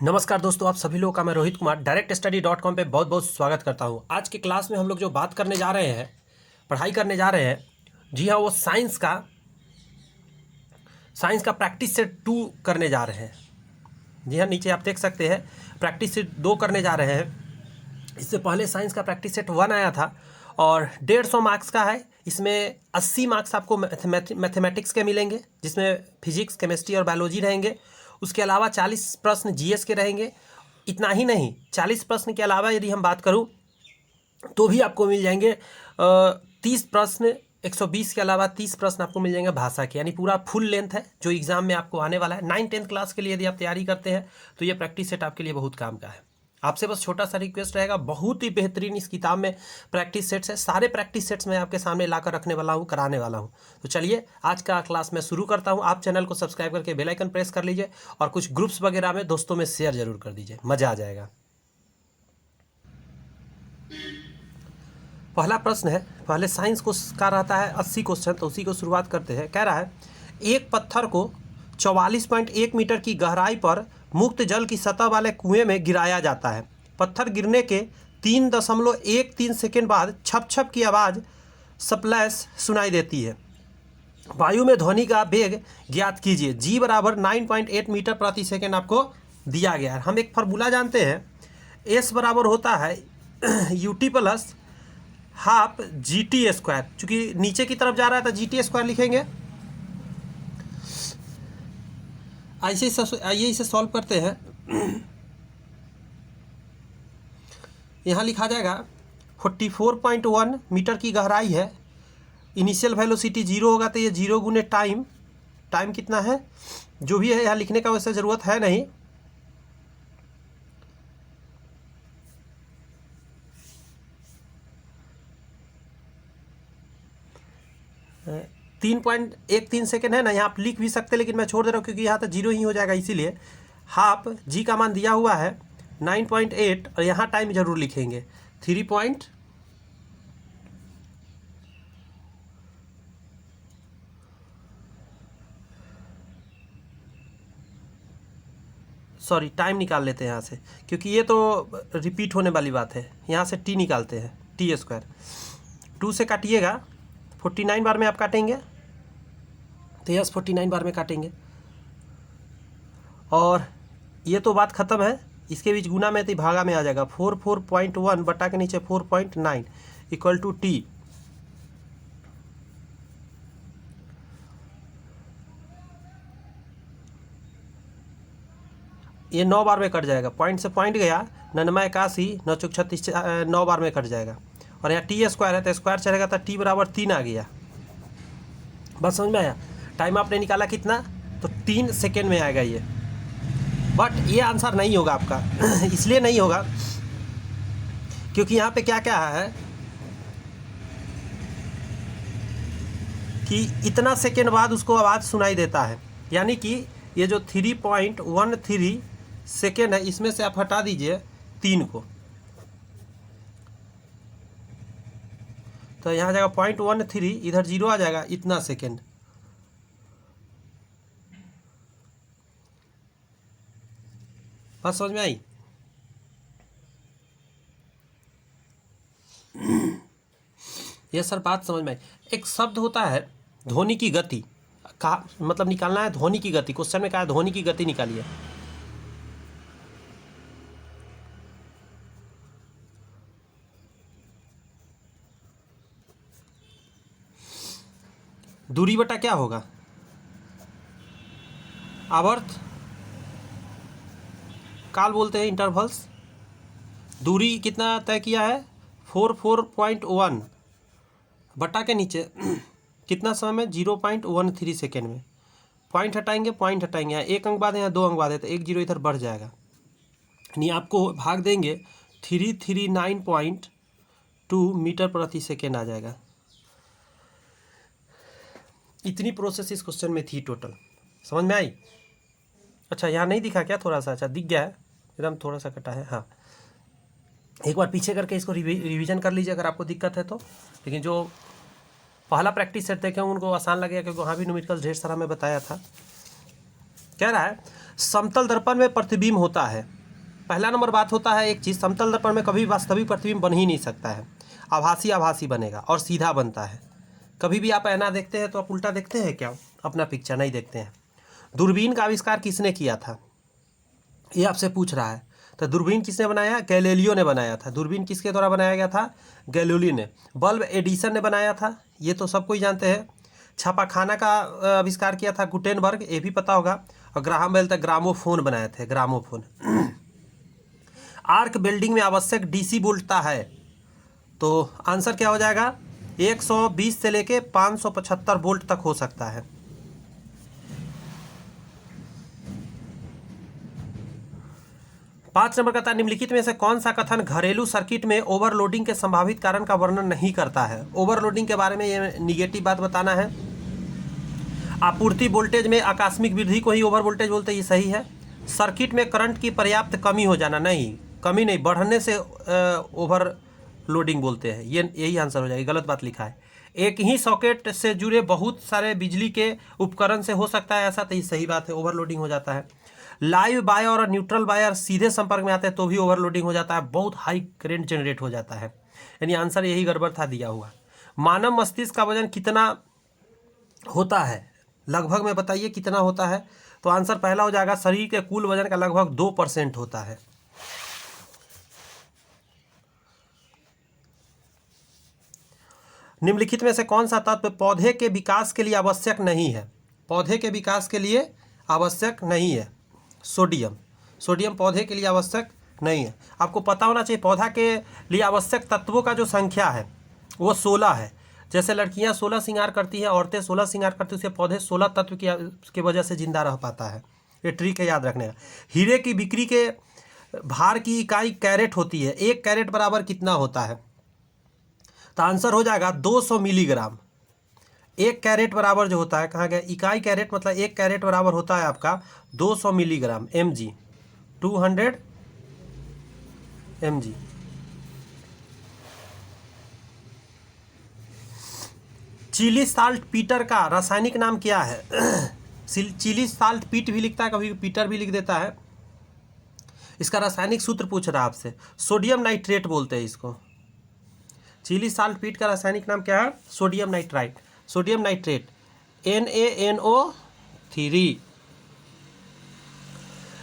नमस्कार दोस्तों, आप सभी लोगों का मैं रोहित कुमार directstudy.com पे बहुत बहुत स्वागत करता हूं। आज की क्लास में हम लोग जो बात करने जा रहे हैं, पढ़ाई करने जा रहे हैं, जी हाँ, वो साइंस का प्रैक्टिस सेट 2 करने जा रहे हैं। जी हाँ, नीचे आप देख सकते हैं प्रैक्टिस सेट 2 करने जा रहे हैं। इससे पहले साइंस का प्रैक्टिस सेट 1 आया था और 150 मार्क्स का है। इसमें 80 मार्क्स आपको मैथमेटिक्स के मिलेंगे, जिसमें फिजिक्स, केमिस्ट्री और बायोलॉजी रहेंगे। उसके अलावा 40 प्रश्न जीएस के रहेंगे। इतना ही नहीं, 40 प्रश्न के अलावा यदि हम बात करूं तो भी आपको मिल जाएंगे 30 प्रश्न। 120 के अलावा 30 प्रश्न आपको मिल जाएंगे भाषा के, यानी पूरा फुल लेंथ है जो एग्जाम में आपको आने वाला है। 9-10 क्लास के लिए यदि आप तैयारी करते हैं तो ये प्रैक्टिस सेट आपके लिए बहुत काम का है। आपसे बस छोटा सा रिक्वेस्ट रहेगा, बहुत ही बेहतरीन इस किताब में प्रैक्टिस सेट्स है। सारे प्रैक्टिस सेट्स मैं आपके सामने लाकर रखने वाला हूँ, कराने वाला हूँ। तो चलिए आज का क्लास मैं शुरू करता हूँ। आप चैनल को सब्सक्राइब करके बेल आइकन प्रेस कर लीजिए और कुछ ग्रुप्स वगैरह में दोस्तों में शेयर जरूर कर दीजिए, मज़ा आ जाएगा। पहला प्रश्न है, पहले साइंस का रहता है 80 क्वेश्चन, तो उसी को शुरुआत करते हैं। कह रहा है एक पत्थर को 44.1 मीटर की गहराई पर मुक्त जल की सतह वाले कुएं में गिराया जाता है। पत्थर गिरने के 3.13 सेकेंड बाद छप छप की आवाज़ स्प्लैश सुनाई देती है। वायु में ध्वनि का वेग ज्ञात कीजिए। जी बराबर 9.8 मीटर प्रति सेकेंड आपको दिया गया है। हम एक फार्मूला जानते हैं, एस बराबर होता है UT plus half G T square. चूँकि नीचे की तरफ जा रहा है तो जी टी स्क्वायर लिखेंगे। आइए इसे सॉल्व करते हैं। यहाँ लिखा जाएगा 44.1 मीटर की गहराई है। इनिशियल वेलोसिटी 0 होगा तो ये 0 गुने टाइम कितना है जो भी है यहाँ लिखने का वैसे ज़रूरत है नहीं। तीन 3.13 सेकेंड है ना, यहाँ आप लिख भी सकते, लेकिन मैं छोड़ दे रहा हूँ क्योंकि यहाँ तो 0 ही हो जाएगा। इसीलिए हाफ जी का मान दिया हुआ है 9.8 और यहाँ टाइम जरूर लिखेंगे 3 सॉरी टाइम निकाल लेते हैं यहाँ से, क्योंकि ये तो रिपीट होने वाली बात है। यहाँ से टी निकालते हैं, टी स्क्वायर 2 से काटिएगा 49 बार में आप काटेंगे तो यस 49 बार में काटेंगे। और ये तो बात ख़त्म है, इसके बीच गुना में तो भागा में आ जाएगा। 44.1 बटा के नीचे 4.9 इक्वल टू टी। ये 9 बार में कट जाएगा, पॉइंट से पॉइंट गया 9981 9 चौक 36 9 बार में कट जाएगा। और यहाँ टी स्क्वायर है तो स्क्वायर चलेगा तो टी बराबर 3 आ गया। बस समझ में आया। टाइम आपने निकाला कितना, तो 3 सेकेंड में आएगा ये। बट ये आंसर नहीं होगा आपका इसलिए नहीं होगा क्योंकि यहाँ पे क्या क्या है कि इतना सेकेंड बाद उसको आवाज़ सुनाई देता है। यानी कि ये जो 3.13 सेकेंड है, इसमें से आप हटा दीजिए 3 को, तो यहाँ जाएगा 0.13, इधर 0 आ जाएगा, इतना सेकेंड। बात समझ में आई? ये सर बात समझ में आई। एक शब्द होता है ध्वनि की गति का, मतलब निकालना है ध्वनि की गति। क्वेश्चन में कहा है ध्वनि की गति निकालिए। दूरी बटा क्या होगा, आवर्त काल बोलते हैं, इंटरवल्स। दूरी कितना तय किया है 44.1 बटा के नीचे कितना समय में 0.13 सेकेंड में। पॉइंट हटाएंगे, यहाँ 1 अंक बाद है, यहाँ 2 अंक बाद है, तो 1 0 इधर बढ़ जाएगा। यानी आपको भाग देंगे 339.2 मीटर प्रति सेकेंड आ जाएगा। इतनी प्रोसेस इस क्वेश्चन में थी टोटल। समझ में आई? अच्छा, यहाँ नहीं दिखा क्या थोड़ा सा? अच्छा दिख गया है, एकदम थोड़ा सा कटा है। हाँ, एक बार पीछे करके इसको रिवीजन कर लीजिए अगर आपको दिक्कत है तो। लेकिन जो पहला प्रैक्टिस सेट देखे उनको आसान लगेगा क्योंकि वहाँ भी न्यूमेरिकल्स ढेर सारा मैं बताया था। कह रहा है समतल दर्पण में प्रतिबिंब होता है। पहला नंबर बात होता है एक चीज़, समतल दर्पण में कभी वास्तविक प्रतिबिंब बन ही नहीं सकता है, आभासी बनेगा और सीधा बनता है। कभी भी आप ऐना देखते हैं तो आप उल्टा देखते हैं क्या? अपना पिक्चर नहीं देखते हैं। दूरबीन का आविष्कार किसने किया था, ये आपसे पूछ रहा है। तो दूरबीन किसने बनाया? गैलीलियो ने बनाया था। दूरबीन किसके द्वारा बनाया गया था? गैलीलियो ने। बल्ब एडिसन ने बनाया था, ये तो सब कोई जानते हैं। छापाखाना का आविष्कार किया था गुटेनबर्ग, ये भी पता होगा। और ग्राहम बेल तक ग्रामोफोन बनाए थे, ग्रामोफोन। आर्क वेल्डिंग में आवश्यक डीसी वोल्टता है, तो आंसर क्या हो जाएगा? 120 से लेके 575 वोल्ट तक हो सकता है। पाँच नंबर का था निम्नलिखित में से कौन सा कथन घरेलू सर्किट में ओवरलोडिंग के संभावित कारण का वर्णन नहीं करता है? ओवरलोडिंग के बारे में ये निगेटिव बात बताना है। आपूर्ति वोल्टेज में आकस्मिक वृद्धि को ही ओवर वोल्टेज बोलते हैं, ये सही है। सर्किट में करंट की पर्याप्त कमी हो जाना, नहीं, कमी नहीं, बढ़ने से ओवर लोडिंग बोलते हैं, ये यही आंसर हो जाएगा। गलत बात लिखा है। एक ही सॉकेट से जुड़े बहुत सारे बिजली के उपकरण से हो सकता है ऐसा, तो ये सही बात है, ओवरलोडिंग हो जाता है। लाइव वायर और न्यूट्रल वायर सीधे संपर्क में आते हैं तो भी ओवरलोडिंग हो जाता है, बहुत हाई करंट जनरेट हो जाता है, यानी आंसर यही गड़बड़ था दिया हुआ। मानव मस्तिष्क का वजन कितना होता है? लगभग में बताइए कितना होता है? तो आंसर पहला हो जाएगा, शरीर के कुल वजन का लगभग 2% होता है। निम्नलिखित में से कौन सा तत्व पौधे के विकास के लिए आवश्यक नहीं है? पौधे के विकास के लिए आवश्यक नहीं है सोडियम। सोडियम पौधे के लिए आवश्यक नहीं है। आपको पता होना चाहिए पौधा के लिए आवश्यक तत्वों का जो संख्या है वो 16 है। जैसे लड़कियां 16 श्रृंगार करती हैं, औरतें 16 श्रृंगार करती हैं, उसके पौधे 16 तत्व की वजह से जिंदा रह पाता है। ये ट्रिक है, याद रखने का। हीरे की बिक्री के भार की इकाई कैरेट होती है, 1 कैरेट बराबर कितना होता है? तो आंसर हो जाएगा 200 मिलीग्राम। 1 कैरेट बराबर जो होता है, कहाँ गया इकाई? कैरेट मतलब 1 कैरेट बराबर होता है आपका 200 milligram, mg, 200 mg। Chile saltpetre का रासायनिक नाम क्या है? चिली साल्ट पीट भी लिखता है, कभी पीटर भी लिख देता है। इसका रासायनिक सूत्र पूछ रहा है आपसे, सोडियम नाइट्रेट बोलते हैं इसको। चिली साल्ट पीट का रासायनिक नाम क्या है? Sodium nitrite, sodium nitrate, NaNO3।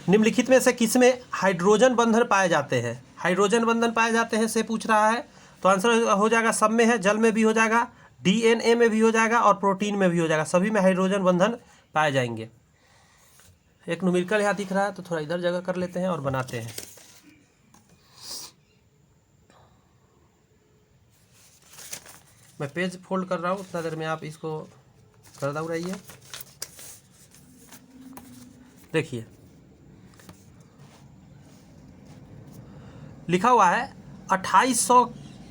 निम्नलिखित में से किसमें हाइड्रोजन बंधन पाए जाते हैं? हाइड्रोजन बंधन पाए जाते हैं से पूछ रहा है, तो आंसर हो जाएगा सब में है। जल में भी हो जाएगा, DNA में भी हो जाएगा और प्रोटीन में भी हो जाएगा, सभी में हाइड्रोजन बंधन पाए जाएंगे। एक न्यूमेरिकल यहाँ दिख रहा है तो थोड़ा इधर जगह कर लेते हैं और बनाते हैं। मैं पेज फोल्ड कर रहा हूँ, उतना देर में आप इसको कर दौड़ाइए। देखिए लिखा हुआ है 2800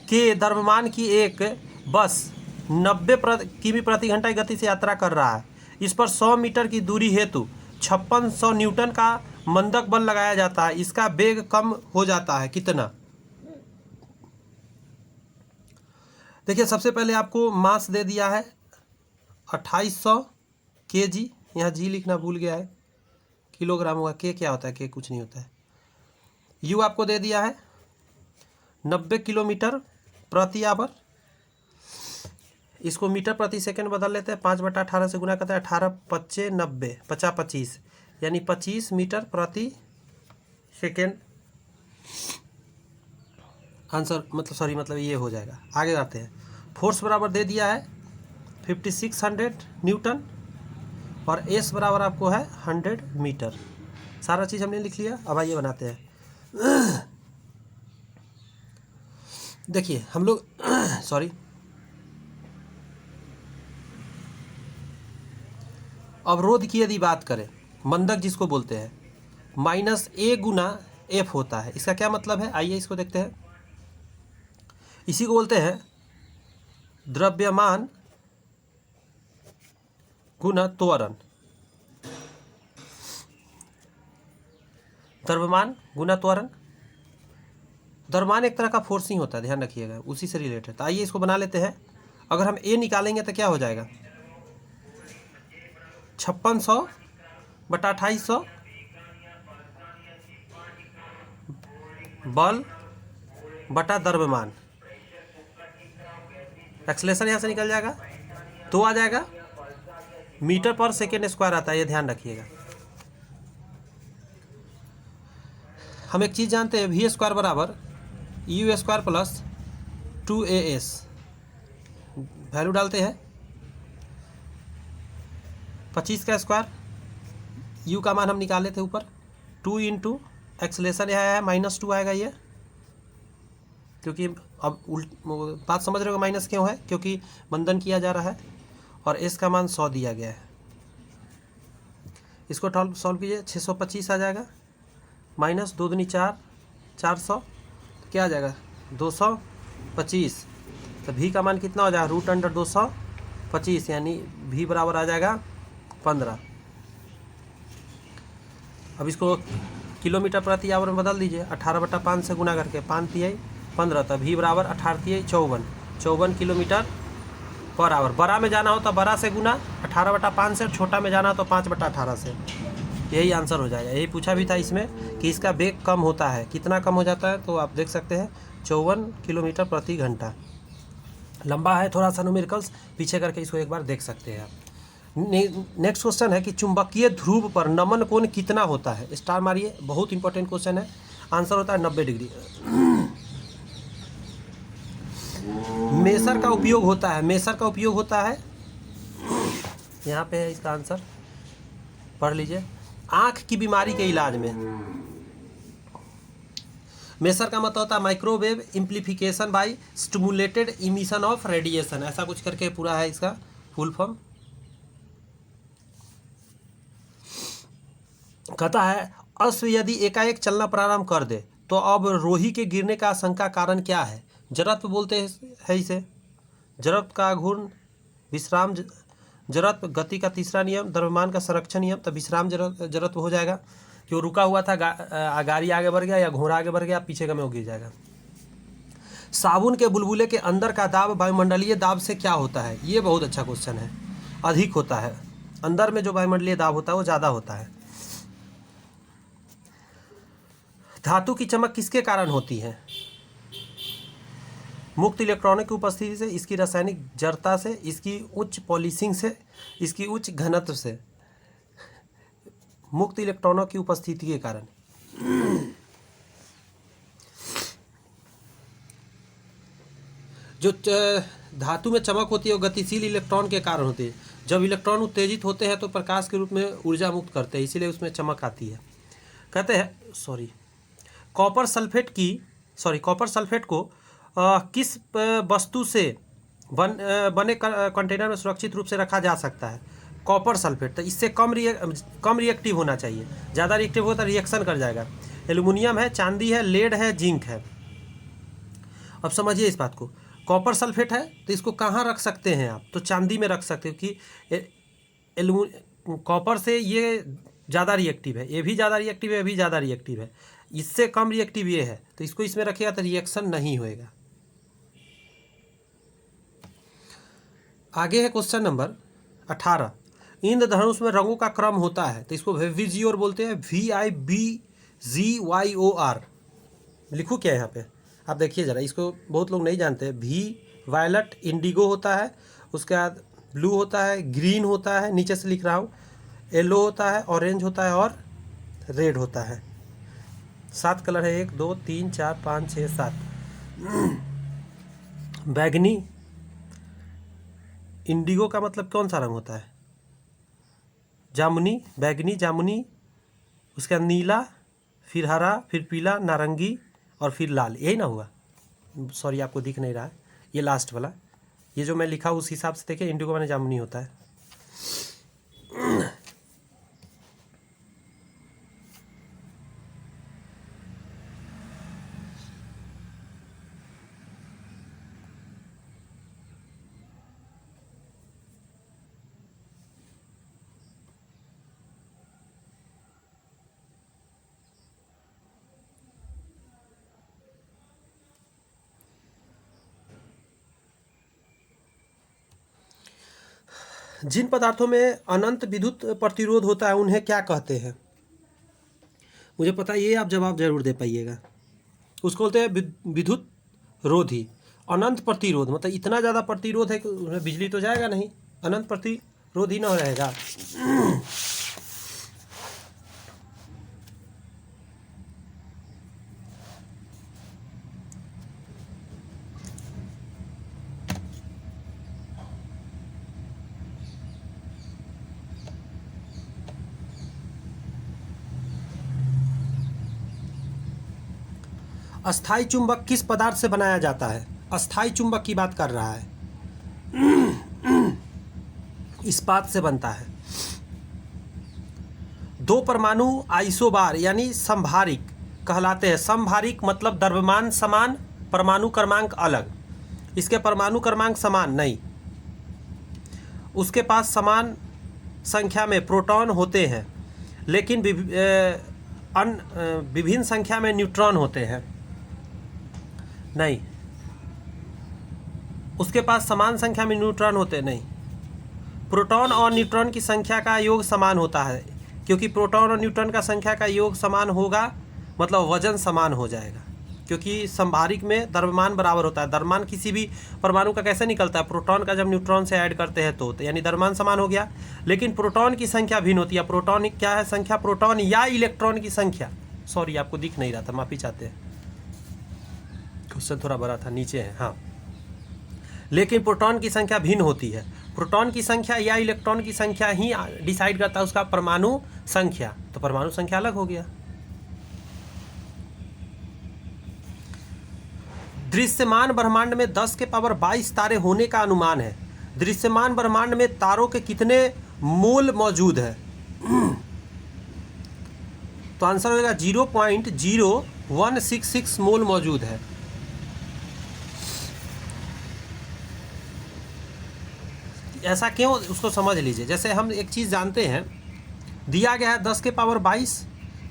के द्रव्यमान की एक बस 90 किमी प्रति घंटा की गति से यात्रा कर रहा है। इस पर 100 मीटर की दूरी हेतु 5600 न्यूटन का मंदक बल लगाया जाता है। इसका वेग कम हो जाता है कितना? देखिए सबसे पहले आपको मास दे दिया है 2800 kg, यहाँ जी लिखना भूल गया है, किलोग्राम होगा। के क्या होता है? के कुछ नहीं होता है। यू आपको दे दिया है 90 किलोमीटर प्रति आवर। इसको मीटर प्रति सेकंड बदल लेते हैं, 5/18 से गुना करते हैं, 18 25 90 50 25, यानी 25 मीटर प्रति सेकंड आंसर, मतलब ये हो जाएगा। आगे आते हैं। फोर्स बराबर दे दिया है 5600 न्यूटन और एस बराबर आपको है 100 मीटर। सारा चीज़ हमने लिख लिया। अब आइए बनाते हैं। देखिए हम लोग अवरोध की यदि बात करें, मंदक जिसको बोलते हैं, -a गुना F होता है। इसका क्या मतलब है? आइए इसको देखते हैं। इसी को बोलते हैं द्रव्यमान गुना त्वरण। द्रव्यमान गुना त्वरण। द्रव्यमान एक तरह का फोर्स ही होता है, ध्यान रखिएगा, उसी से रिलेटेड। तो आइए इसको बना लेते हैं। अगर हम A निकालेंगे तो क्या हो जाएगा? 5600 बटा 2800 बल बटा द्रव्यमान। एक्सेलरेशन यहाँ से निकल जाएगा तो आ जाएगा मीटर पर सेकेंड स्क्वायर आता है, ये ध्यान रखिएगा। हम एक चीज़ जानते हैं, वी स्क्वायर बराबर you square plus 2AS। Value डालते हैं 25 का स्क्वायर, यू का मान हम निकाले थे ऊपर, 2 इंटू एक्सेलरेशन यहाँ है -2 आएगा ये, क्योंकि अब बात समझ रहे हो माइनस क्यों है, क्योंकि मंदन किया जा रहा है और एस का मान 100 दिया गया है। इसको सॉल्व कीजिए, 625 आ जाएगा, माइनस 2 दूनी 4, 400, क्या आ जाएगा 225। तो भी का मान कितना हो जाएगा √225, यानी भी बराबर आ जाएगा 15। अब इसको किलोमीटर प्रति आवर में बदल दीजिए, 18/5 से गुना करके, 5 तिहाई 15, तो भी बराबर 18 तिहाई 54 किलोमीटर पर आवर। बड़ा में जाना हो तो बड़ा से गुना 18/5 से, छोटा में जाना हो तो 5/18 से। यही आंसर हो जाएगा। यही पूछा भी था इसमें कि इसका वेग कम होता है, कितना कम हो जाता है, तो आप देख सकते हैं 54 किलोमीटर प्रति घंटा। लंबा है थोड़ा सा न्यूमेरिकल्स, पीछे करके इसको एक बार देख सकते हैं आप। नेक्स्ट क्वेश्चन है कि चुंबकीय ध्रुव पर नमन कोण कितना होता है। स्टार मारिए, बहुत इंपॉर्टेंट क्वेश्चन है। आंसर होता है 90 डिग्री। मेसर का उपयोग होता है, मेसर का उपयोग होता है, यहाँ पे है इसका आंसर, पढ़ लीजिए। आँख की बीमारी के इलाज में मेसर का मतलब होता है microwave amplification by stimulated emission of radiation, ऐसा कुछ करके पूरा है इसका फुल फॉर्म। कहता है अश्व यदि एकाएक चलना प्रारंभ कर दे तो अब रोही के गिरने का आशंका कारण क्या है। जड़त्व बोलते हैं इसे, जड़त्व का घूर्ण, विश्राम जड़त्व, गति का तीसरा नियम, द्रव्यमान का संरक्षण नियम। तो विश्राम जड़त्व हो जाएगा कि वो रुका हुआ था, गाड़ी आगे बढ़ गया या घोड़ा आगे बढ़ गया, पीछे का में वो गिर जाएगा। साबुन के बुलबुले के अंदर का दाब वायुमंडलीय दाब से क्या होता है। ये बहुत अच्छा क्वेश्चन है। अधिक होता है, अंदर में जो वायुमंडलीय दाब होता है वो ज़्यादा होता है। धातु की चमक किसके कारण होती है। मुक्त इलेक्ट्रॉनों की उपस्थिति से, इसकी रासायनिक जड़ता से, इसकी उच्च पॉलिशिंग से, इसकी उच्च घनत्व से। मुक्त इलेक्ट्रॉनों की उपस्थिति के कारण। जो धातु में चमक होती है वो गतिशील इलेक्ट्रॉन के कारण होती है। जब इलेक्ट्रॉन उत्तेजित होते हैं तो प्रकाश के रूप में ऊर्जा मुक्त करते हैं, इसीलिए उसमें चमक आती है। कहते हैं कॉपर सल्फेट को किस वस्तु से बने कंटेनर में सुरक्षित रूप से रखा जा सकता है। कॉपर सल्फेट, तो इससे कम रिएक्टिव होना चाहिए, ज़्यादा रिएक्टिव होता है रिएक्शन कर जाएगा। एल्युमिनियम है, चांदी है, लेड है, जिंक है। अब समझिए इस बात को, कॉपर सल्फेट है तो इसको कहाँ रख सकते हैं आप, तो चांदी में रख सकते हो कि कॉपर से ये ज़्यादा रिएक्टिव है, ये भी ज़्यादा रिएक्टिव है, ये भी ज़्यादा रिएक्टिव है, इससे कम रिएक्टिव ये है, तो इसको इसमें रखिएगा तो रिएक्शन नहीं होएगा। आगे है क्वेश्चन नंबर 18। इंद्रधनुष में रंगों का क्रम होता है, तो इसको विजियोर बोलते हैं, VIBGYOR। लिखूँ क्या यहाँ पे, आप देखिए ज़रा, इसको बहुत लोग नहीं जानते। भी वायलट इंडिगो होता है, उसके बाद ब्लू होता है, ग्रीन होता है, नीचे से लिख रहा हूँ, येलो होता है, ऑरेंज होता है और रेड होता है। 7 कलर है, 1 2 3 4 5 6 7। बैगनी, इंडिगो का मतलब कौन सा रंग होता है, जामुनी, बैगनी, जामुनी, उसके बाद नीला, फिर हरा, फिर पीला, नारंगी और फिर लाल, यही ना हुआ। सॉरी आपको दिख नहीं रहा है, ये लास्ट वाला, ये जो मैं लिखा उस हिसाब से देखिए, इंडिगो माने जामुनी होता है। जिन पदार्थों में अनंत विद्युत प्रतिरोध होता है उन्हें क्या कहते हैं? मुझे पता है, ये आप जवाब जरूर दे पाइएगा। उसको बोलते हैं विद्युत रोधी। अनंत प्रतिरोध मतलब इतना ज़्यादा प्रतिरोध है कि उसमें बिजली तो जाएगा नहीं, अनंत प्रतिरोध ही न रहेगा। अस्थाई चुंबक किस पदार्थ से बनाया जाता है? अस्थाई चुंबक की बात कर रहा है। इस्पात से बनता है। दो परमाणु आइसोबार यानी समभारिक कहलाते हैं। समभारिक मतलब द्रव्यमान समान, परमाणु क्रमांक अलग। इसके परमाणु क्रमांक समान नहीं, उसके पास समान संख्या में प्रोटॉन होते हैं, लेकिन विभिन्न संख्या में न्यूट्रॉन होते हैं। नहीं, उसके पास समान संख्या में न्यूट्रॉन होते नहीं। प्रोटॉन और न्यूट्रॉन की संख्या का योग समान होता है, क्योंकि प्रोटॉन और न्यूट्रॉन का संख्या का योग समान होगा मतलब वजन समान हो जाएगा, क्योंकि समभारिक में द्रव्यमान बराबर होता है। द्रव्यमान किसी भी परमाणु का कैसे निकलता है? प्रोटॉन का जब न्यूट्रॉन से ऐड करते हैं तो यानी द्रव्यमान समान हो गया। लेकिन प्रोटॉन की संख्या भिन्न होती है। प्रोटॉन क्या है संख्या? प्रोटॉन या इलेक्ट्रॉन की संख्या। सॉरी, आपको दिख नहीं रहा था, माफी चाहते हैं, क्वेश्चन थोड़ा बड़ा था, नीचे है। हाँ, लेकिन प्रोटॉन की संख्या भिन्न होती है। प्रोटॉन की संख्या या इलेक्ट्रॉन की संख्या ही डिसाइड करता है उसका परमाणु संख्या, तो परमाणु संख्या अलग हो गया। दृश्यमान ब्रह्मांड में 10 के पावर 22 तारे होने का अनुमान है। दृश्यमान ब्रह्मांड में तारों के कितने मोल मौजूद है? तो आंसर होगा 0.0166 मोल मौजूद है। ऐसा क्यों, उसको समझ लीजिए। जैसे हम एक चीज़ जानते हैं, दिया गया है 10 के पावर 22,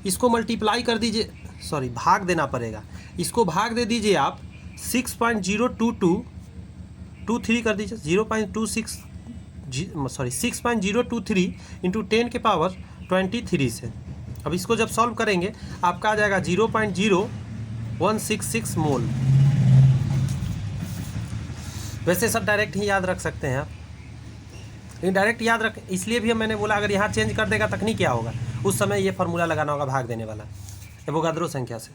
इसको मल्टीप्लाई कर दीजिए, सॉरी भाग देना पड़ेगा, इसको भाग दे दीजिए आप 6.0223 कर दीजिए, 6.023 इंटू 10 के पावर 23 से। अब इसको जब सॉल्व करेंगे आपका आ जाएगा 0.0166 मोल। वैसे सब डायरेक्ट ही याद रख सकते हैं आप, लेकिन डायरेक्ट याद रख इसलिए भी मैंने बोला अगर यहाँ चेंज कर देगा तकनीक क्या होगा, उस समय ये फार्मूला लगाना होगा भाग देने वाला एवोगाद्रो संख्या से।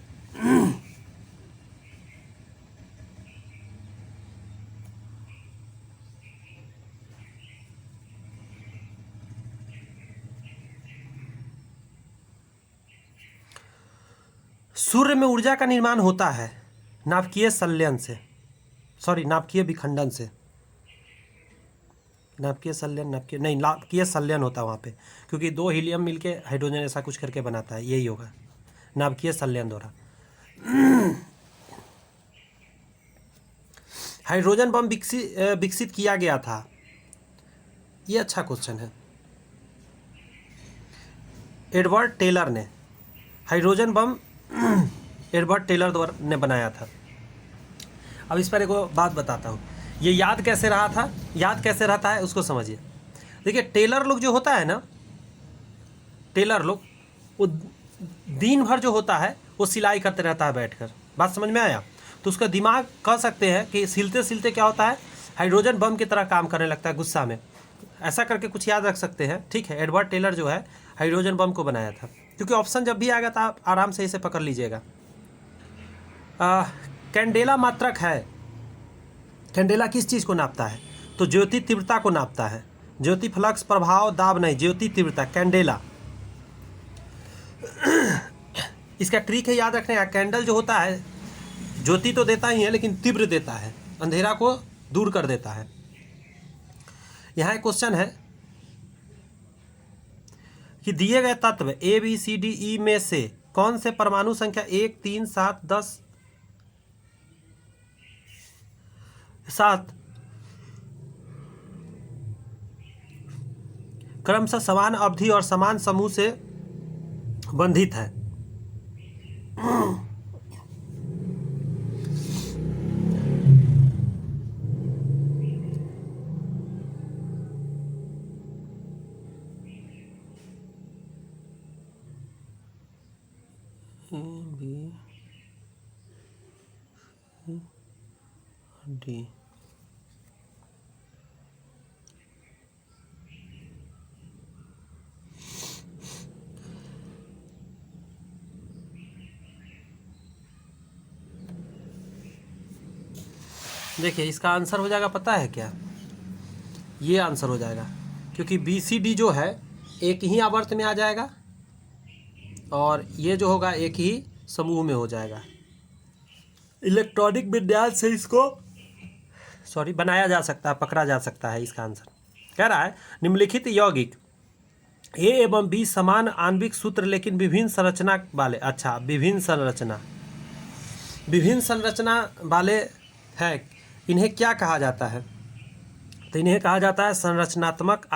सूर्य में ऊर्जा का निर्माण होता है नाभिकीय संलयन से, सॉरी नाभिकीय विखंडन से। नाभिकीय संलयन होता है वहाँ पे, क्योंकि दो हीलियम मिलके हाइड्रोजन ऐसा कुछ करके बनाता है, यही होगा नाभिकीय संलयन द्वारा। हाइड्रोजन बम विकसित किया गया था, ये अच्छा क्वेश्चन है। एडवर्ड टेलर ने हाइड्रोजन बम एडवर्ड टेलर द्वारा ने बनाया था। अब इस पर एक बात बताता हूँ, ये याद कैसे रहता है उसको समझिए। देखिए टेलर लोग जो होता है ना, टेलर लोग वो दिन भर जो होता है वो सिलाई करते रहता है बैठकर, बात समझ में आया? तो उसका दिमाग कह सकते हैं कि सिलते सिलते क्या होता है, हाइड्रोजन बम की तरह काम करने लगता है गुस्सा में, ऐसा करके कुछ याद रख सकते हैं। ठीक है, एडवर्ड टेलर जो है हाइड्रोजन बम को बनाया था, क्योंकि ऑप्शन जब भी आएगा तो आप आराम से इसे पकड़ लीजिएगा। कैंडेला मात्रक है, कैंडेला किस चीज़ को नापता है? तो ज्योति तीव्रता को नापता है, ज्योति फ्लक्स प्रभाव दाब नहीं, ज्योति तीव्रता कैंडेला। इसका ट्रिक है याद रखने का, कैंडल जो होता है ज्योति तो देता ही है लेकिन तीव्र देता है, अंधेरा को दूर कर देता है। यहाँ एक क्वेश्चन है कि दिए गए तत्व A B C D E में से कौन से परमाणु संख्या 1 3 7 10 7 क्रमशः समान अवधि और समान समूह से बंधित है? A B D. देखिए इसका आंसर हो जाएगा, पता है क्या? ये आंसर हो जाएगा, क्योंकि बी सी डी जो है एक ही आवर्त में आ जाएगा और ये जो होगा एक ही समूह में हो जाएगा। इलेक्ट्रॉनिक विज्ञान से इसको बनाया जा सकता है, पकड़ा जा सकता है। इसका आंसर कह रहा है निम्नलिखित यौगिक ए एवं बी समान आणविक सूत्र लेकिन विभिन्न संरचना वाले। अच्छा, विभिन्न संरचना वाले है, इन्हें क्या कहा जाता है? तो इन्हें कहा जाता है संरचनात्मक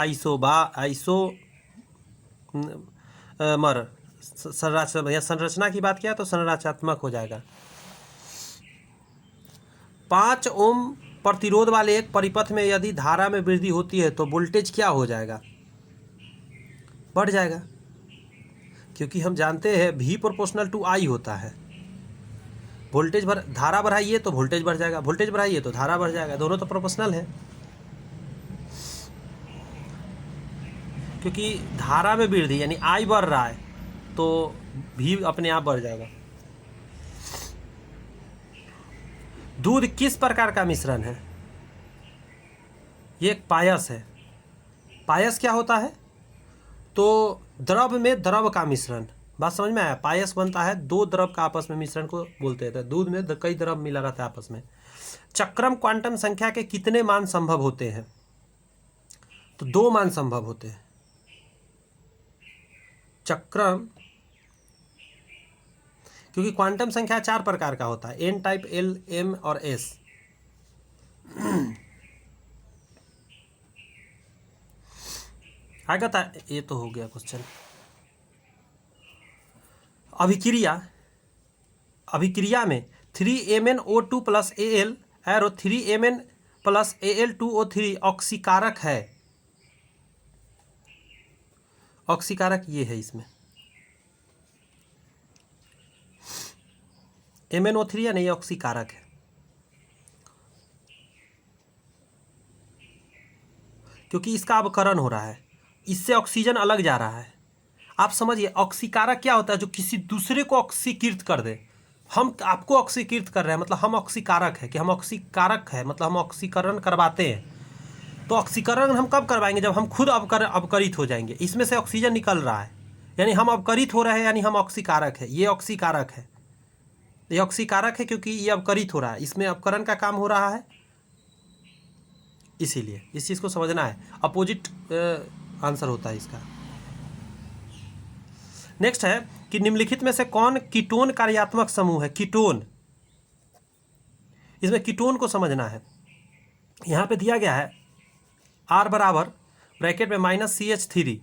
संरचना की बात किया तो संरचनात्मक हो जाएगा। 5 ओम प्रतिरोध वाले एक परिपथ में यदि धारा में वृद्धि होती है तो वोल्टेज क्या हो जाएगा? बढ़ जाएगा, क्योंकि हम जानते हैं V प्रोपोर्शनल टू I होता है। धारा बढ़ाइए तो वोल्टेज बढ़ जाएगा, वोल्टेज बढ़ाइए तो धारा बढ़ जाएगा, दोनों तो प्रोपोर्शनल है। क्योंकि धारा में वृद्धि यानी I बढ़ रहा है तो V अपने आप बढ़ जाएगा। दूध किस प्रकार का मिश्रण है? ये एक पायस है। पायस क्या होता है? तो द्रव में द्रव का मिश्रण। बात समझ में आया? पायस बनता है 2 द्रव का आपस में मिश्रण को बोलते हैं। दूध में कई द्रव मिला रहता है आपस में। चक्रम क्वांटम संख्या के कितने मान संभव होते हैं? तो 2 मान संभव होते हैं। चक्रम, क्योंकि क्वांटम संख्या 4 प्रकार का होता है, एन टाइप, एल, एम और एस। आगे था, ये तो हो गया क्वेश्चन। अभिक्रिया में 3MnO2 plus Al arrow 3Mn plus Al2O3 ऑक्सीकारक है। ऑक्सीकारक ये है, इसमें MnO3 या नहीं, ऑक्सीकारक है। क्योंकि इसका अवकरण हो रहा है, इससे ऑक्सीजन अलग जा रहा है। आप समझिए ऑक्सीकारक क्या होता है? जो किसी दूसरे को ऑक्सीकृत कर दे। हम आपको ऑक्सीकृत कर रहे हैं मतलब हम ऑक्सीकारक है, कि हम ऑक्सीकारक है मतलब हम ऑक्सीकरण करवाते हैं। तो ऑक्सीकरण हम कब करवाएंगे? जब हम खुद अवकरित हो जाएंगे। इसमें से ऑक्सीजन निकल रहा है यानी हम अवकरित हो रहे हैं, यानी हम ऑक्सीकारक है। ये ऑक्सीकारक है, ये ऑक्सीकारक है क्योंकि ये अवकरित हो रहा है, इसमें अवकरण का काम हो रहा है। इसीलिए इस चीज़ को समझना है। अपोजिट आंसर होता है इसका। नेक्स्ट है कि निम्नलिखित में से कौन कीटोन कार्यात्मक समूह है? कीटोन, इसमें कीटोन को समझना है। यहाँ पे दिया गया है R बराबर ब्रैकेट में -CH3,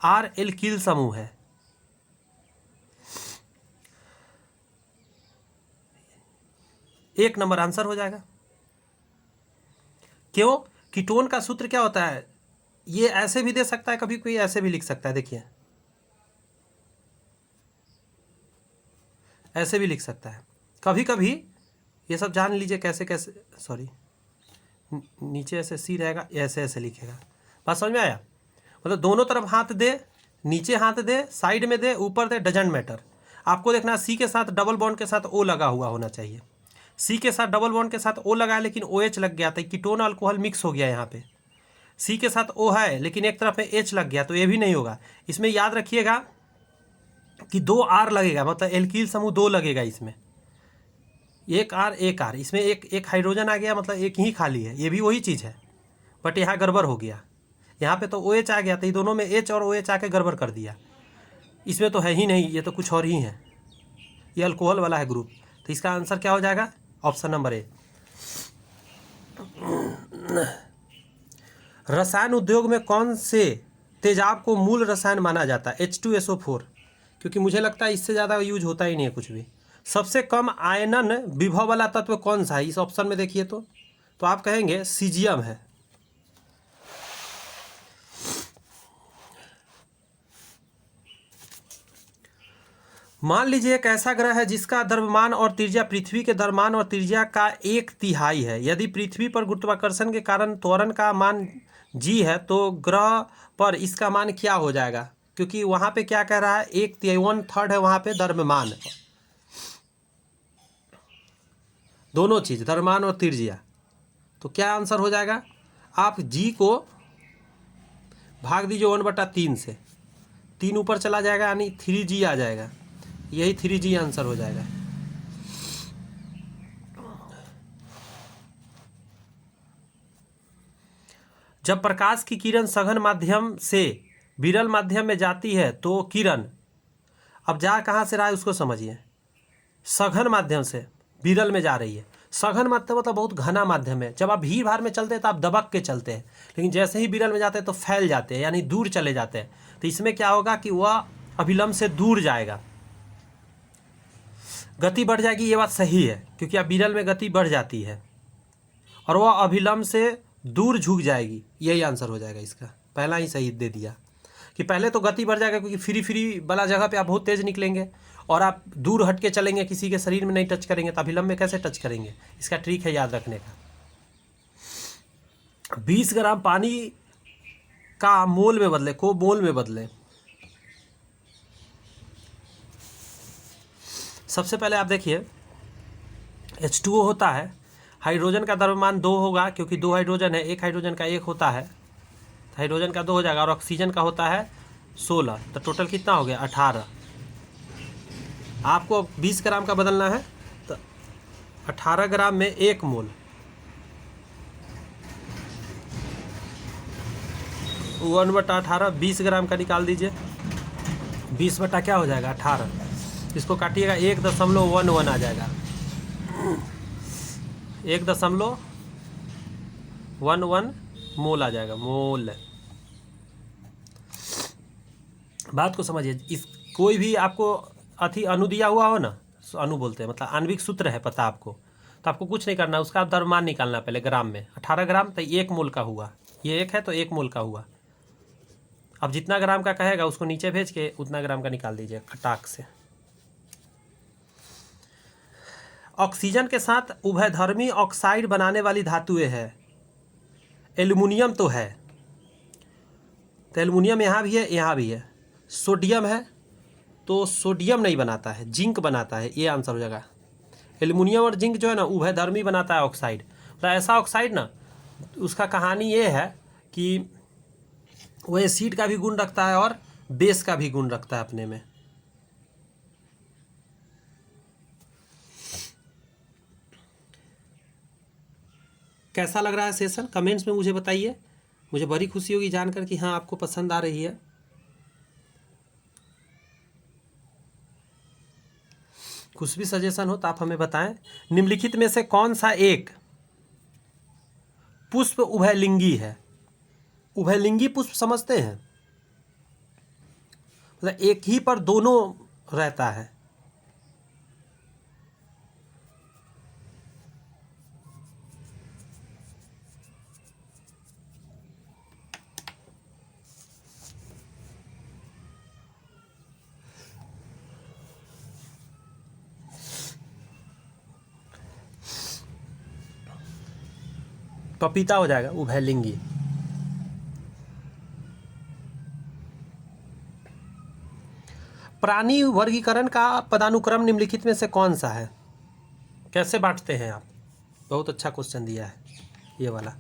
R एल्किल समूह है। एक नंबर आंसर हो जाएगा। क्यों? कीटोन का सूत्र क्या होता है? ये ऐसे भी दे सकता है, कभी कोई ऐसे भी लिख सकता है। देखिए ऐसे भी लिख सकता है, कभी कभी ये सब जान लीजिए कैसे कैसे। सॉरी, नीचे ऐसे सी रहेगा, ऐसे ऐसे लिखेगा। बात समझ में आया? मतलब दोनों तरफ हाथ दे, नीचे हाथ दे, साइड में दे, ऊपर दे, डजेंट मैटर। आपको देखना सी के साथ डबल बॉन्ड के साथ ओ लगा हुआ होना चाहिए। सी के साथ डबल बॉन्ड के साथ ओ लगा है लेकिन OH लग गया, तो कीटोन अल्कोहल मिक्स हो गया। यहाँ पे सी के साथ O है लेकिन एक तरफ में H लग गया, तो ये भी नहीं होगा। इसमें याद रखिएगा कि 2 R लगेगा, मतलब एल्किल समूह 2 लगेगा इसमें। एक R एक R, इसमें एक हाइड्रोजन आ गया, मतलब एक ही खाली है। ये भी वही चीज़ है बट यहाँ गड़बड़ हो गया। यहाँ पे तो OH आ गया, तो ये दोनों में H और OH आके गड़बड़ कर दिया। इसमें तो है ही नहीं, ये तो कुछ और ही है। ये अल्कोहल वाला है ग्रुप। तो इसका आंसर क्या हो जाएगा? Option number A. रसायन उद्योग में कौन से तेजाब को मूल रसायन माना जाता है? H2SO4, क्योंकि मुझे लगता है इससे ज़्यादा यूज होता ही नहीं है कुछ भी। सबसे कम आयनन विभव वाला तत्व कौन सा है इस ऑप्शन में? देखिए तो आप कहेंगे सीजियम है। मान लीजिए एक ऐसा ग्रह है जिसका द्रव्यमान और त्रिज्या पृथ्वी के द्रव्यमान और त्रिज्या का 1/3 है। यदि पृथ्वी पर गुरुत्वाकर्षण के कारण त्वरण का मान g है तो ग्रह पर इसका मान क्या हो जाएगा? क्योंकि वहाँ पे क्या कह रहा है, 1/3 है वहाँ पे द्रव्यमान, दोनों चीज़ द्रव्यमान और त्रिज्या। तो क्या आंसर हो जाएगा? आप g को भाग दीजिए 1/3 से, 3 ऊपर चला जाएगा यानी 3g आ जाएगा, यही 3g आंसर हो जाएगा। जब प्रकाश की किरण सघन माध्यम से विरल माध्यम में जाती है तो किरण, अब जा कहाँ से रहा है उसको समझिए, सघन माध्यम से विरल में जा रही है। सघन माध्यम मतलब बहुत घना माध्यम है। जब आप भीड़ भाड़ में चलते हैं तो आप दबक के चलते हैं, लेकिन जैसे ही विरल में जाते हैं तो फैल जाते हैं यानी दूर चले जाते हैं। तो इसमें क्या होगा कि वह अभिलंब से दूर जाएगा, गति बढ़ जाएगी, ये बात सही है क्योंकि अब विरल में गति बढ़ जाती है, और वह अभिलंब से दूर झुक जाएगी, यही आंसर हो जाएगा इसका। पहला ही सही दे दिया कि पहले तो गति बढ़ जाएगा क्योंकि फ्री वाला जगह पे आप बहुत तेज़ निकलेंगे और आप दूर हट के चलेंगे, किसी के शरीर में नहीं टच करेंगे, तो अभिलंब में कैसे टच करेंगे? इसका ट्रिक है याद रखने का। 20 ग्राम पानी का मोल में बदले, को मोल में बदले। सबसे पहले आप देखिए H2O होता है, हाइड्रोजन का द्रव्यमान 2 होगा क्योंकि 2 हाइड्रोजन है, एक हाइड्रोजन का 1 होता है, हाइड्रोजन का 2 हो जाएगा, और ऑक्सीजन का होता है 16, तो टोटल कितना हो गया 18। आपको 20 ग्राम का बदलना है तो 18 ग्राम में 1 मोल, 1/18, 20 ग्राम का निकाल दीजिए, 20 बटा क्या हो जाएगा 18, इसको काटिएगा 1.11 आ जाएगा, 1.11 मोल आ जाएगा, मोल। बात को समझिए, इस कोई भी आपको अणु दिया हुआ हो ना, अणु बोलते हैं मतलब आणविक सूत्र है पता आपको, तो आपको कुछ नहीं करना, उसका द्रव्यमान निकालना पहले ग्राम में। 18 ग्राम तो 1 मोल का हुआ, ये 1 है तो 1 मोल का हुआ। अब जितना ग्राम का कहेगा उसको नीचे भेज के उतना ग्राम का निकाल दीजिए खटाक से। ऑक्सीजन के साथ उभयधर्मी ऑक्साइड बनाने वाली धातुएं है। एल्युमिनियम तो है, तो एल्युमिनियम यहाँ भी है, यहाँ भी है। सोडियम है तो सोडियम नहीं बनाता है, जिंक बनाता है, ये आंसर हो जाएगा। एल्युमिनियम और जिंक जो है ना उभयधर्मी बनाता है ऑक्साइड। तो ऐसा ऑक्साइड ना, उसका कहानी ये है कि वो एसिड का भी गुण रखता है और बेस का भी गुण रखता है अपने में। कैसा लग रहा है सेशन, कमेंट्स में मुझे बताइए, मुझे बड़ी खुशी होगी जानकर कि हाँ आपको पसंद आ रही है। कुछ भी सजेशन हो तो आप हमें बताएं। निम्नलिखित में से कौन सा एक पुष्प उभयलिंगी है? उभयलिंगी पुष्प समझते हैं, मतलब एक ही पर दोनों रहता है। पपीता हो जाएगा उभयलिंगी। प्राणी वर्गीकरण का पदानुक्रम निम्नलिखित में से कौन सा है? कैसे बांटते हैं आप? बहुत अच्छा क्वेश्चन दिया है ये वाला।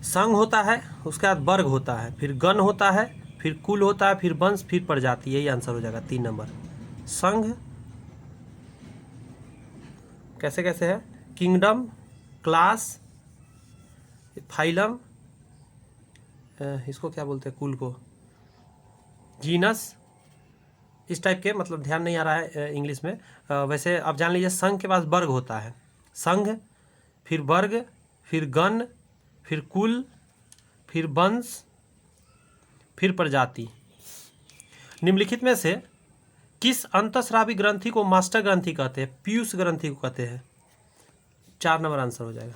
संघ होता है, उसके बाद वर्ग होता है, फिर गण होता है, फिर कुल होता है, फिर वंश, फिर प्रजाति, यही आंसर हो जाएगा 3 नंबर। संघ कैसे कैसे है? किंगडम, क्लास, फाइलम, इसको क्या बोलते हैं कुल को, जीनस, इस टाइप के, मतलब ध्यान नहीं आ रहा है इंग्लिश में। वैसे आप जान लीजिए संघ के पास वर्ग होता है, संघ, फिर वर्ग, फिर गण, फिर कुल, फिर वंश, फिर प्रजाति। निम्नलिखित में से किस अंतःस्रावी ग्रंथि को मास्टर ग्रंथि कहते हैं? पीयूष ग्रंथि को कहते हैं। 4 नंबर आंसर हो जाएगा।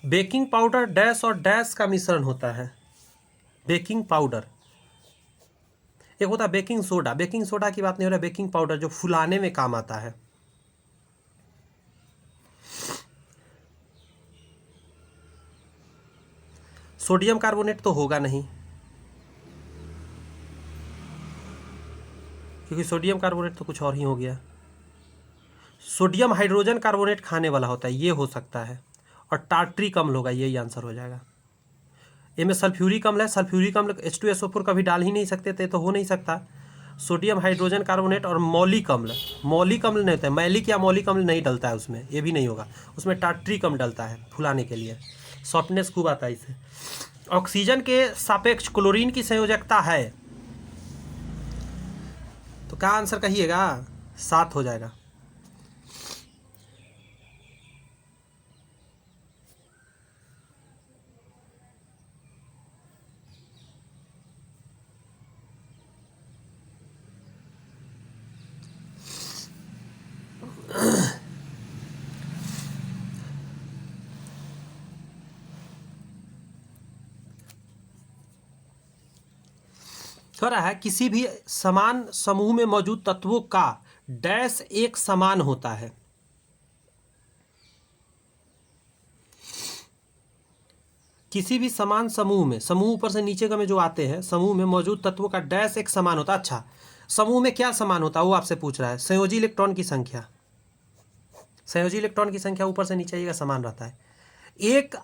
बेकिंग पाउडर डैश और डैश का मिश्रण होता है। बेकिंग पाउडर, एक होता है बेकिंग सोडा। बेकिंग सोडा की बात नहीं हो रहा है, बेकिंग पाउडर जो फुलाने में काम आता है। सोडियम कार्बोनेट तो होगा नहीं, क्योंकि सोडियम कार्बोनेट तो कुछ और ही हो गया। सोडियम हाइड्रोजन कार्बोनेट खाने वाला होता है, ये हो सकता है। और टार्ट्रिक अम्ल होगा, यही आंसर हो जाएगा। ये में सल्फ्यूरिक अम्ल है, सल्फ्यूरिक अम्ल H2SO4 कभी डाल ही नहीं सकते थे, तो हो नहीं सकता। सोडियम हाइड्रोजन कार्बोनेट और मौलिक अम्ल, मौलिक अम्ल नहीं होता है, मैलिक या मौलिक अम्ल नहीं डलता है उसमें, ये भी नहीं होगा। उसमें टार्ट्रिक अम्ल डलता है फुलाने के लिए, सॉफ्टनेस खूब आता है इससे। ऑक्सीजन के सापेक्ष क्लोरीन की संयोजकता है, तो क्या आंसर कहिएगा? 7 हो जाएगा। कह रहा है किसी भी समान समूह में मौजूद तत्वों का डैश एक समान होता है। किसी भी समान समूह में, समूह ऊपर से नीचे का में जो आते हैं, समूह में मौजूद तत्वों का डैश एक समान होता है। अच्छा, समूह में क्या समान होता है वो आपसे पूछ रहा है। संयोजी इलेक्ट्रॉन की संख्या, संयोजी इलेक्ट्रॉन की संख्या ऊपर से नीचे का समान रहता है। एक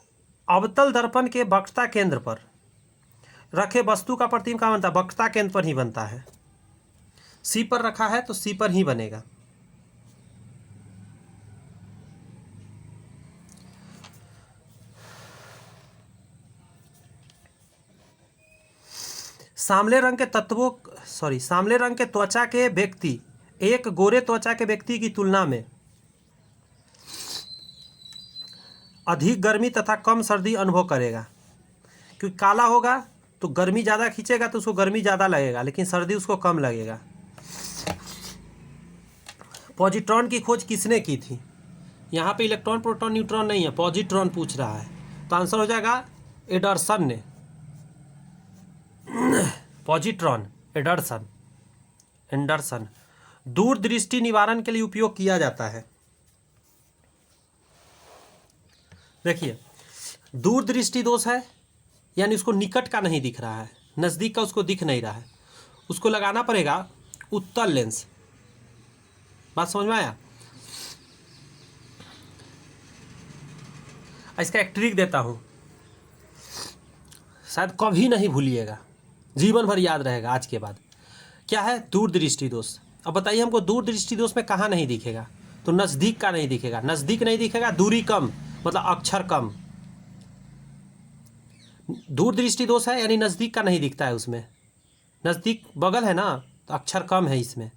अवतल दर्पण के वक्रता केंद्र पर रखे वस्तु का प्रतिबिंब कहाँ बनता है? वक्रता केंद्र पर ही बनता है। सी पर रखा है तो सी पर ही बनेगा। सामले रंग के सामले रंग के त्वचा के व्यक्ति एक गोरे त्वचा के व्यक्ति की तुलना में अधिक गर्मी तथा कम सर्दी अनुभव करेगा। क्योंकि काला होगा तो गर्मी ज़्यादा खींचेगा तो उसको गर्मी ज़्यादा लगेगा, लेकिन सर्दी उसको कम लगेगा। पॉजिट्रॉन की खोज किसने की थी? यहाँ पे इलेक्ट्रॉन प्रोटॉन न्यूट्रॉन नहीं है, पॉजिट्रॉन पूछ रहा है, तो आंसर हो जाएगा एडरसन ने। Positron, Anderson. दूरदृष्टि निवारण के लिए उपयोग किया जाता है। देखिए, दूरदृष्टि दोष है, यानी उसको निकट का नहीं दिख रहा है, नज़दीक का उसको दिख नहीं रहा है, उसको लगाना पड़ेगा उत्तल लेंस। बात समझ में आया? इसका एक ट्रिक देता हूँ, शायद कभी नहीं भूलिएगा, जीवन भर याद रहेगा आज के बाद। क्या है? दूरदृष्टि दोष। अब बताइए हमको, दूरदृष्टि दोष में कहाँ नहीं दिखेगा? तो नज़दीक का नहीं दिखेगा, नज़दीक नहीं दिखेगा, दूरी कम मतलब अक्षर कम। दूरदृष्टि दोष है यानी नज़दीक का नहीं दिखता है उसमें, नज़दीक बगल है ना तो अक्षर कम है इसमें।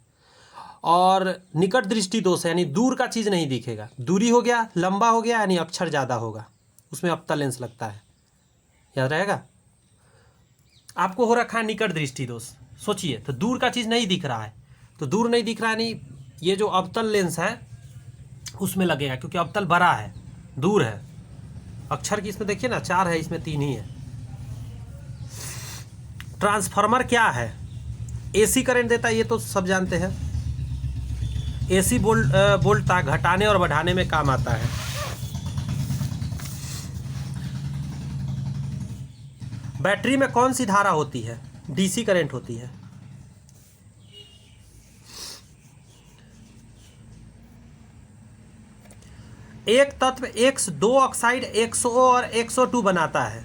और निकट दृष्टि दोष है यानी दूर का चीज़ नहीं दिखेगा, दूरी हो गया, लंबा हो गया यानी अक्षर ज़्यादा होगा, उसमें अवतल लेंस लगता है। याद रहेगा? आपको हो रखा है निकट दृष्टि दोष। सोचिए, तो दूर का चीज़ नहीं दिख रहा है, तो दूर नहीं दिख रहा है यानी ये जो अवतल लेंस है उसमें लगेगा, क्योंकि अवतल बड़ा है, दूर है। अक्षर की इसमें देखिए ना 4 है, इसमें 3 ही है। ट्रांसफार्मर क्या है? एसी करंट देता है, ये तो सब जानते हैं। एसी वोल्टता घटाने और बढ़ाने में काम आता है। बैटरी में कौन सी धारा होती है? डीसी करंट होती है। एक तत्व X2 ऑक्साइड XO और XO2 बनाता है।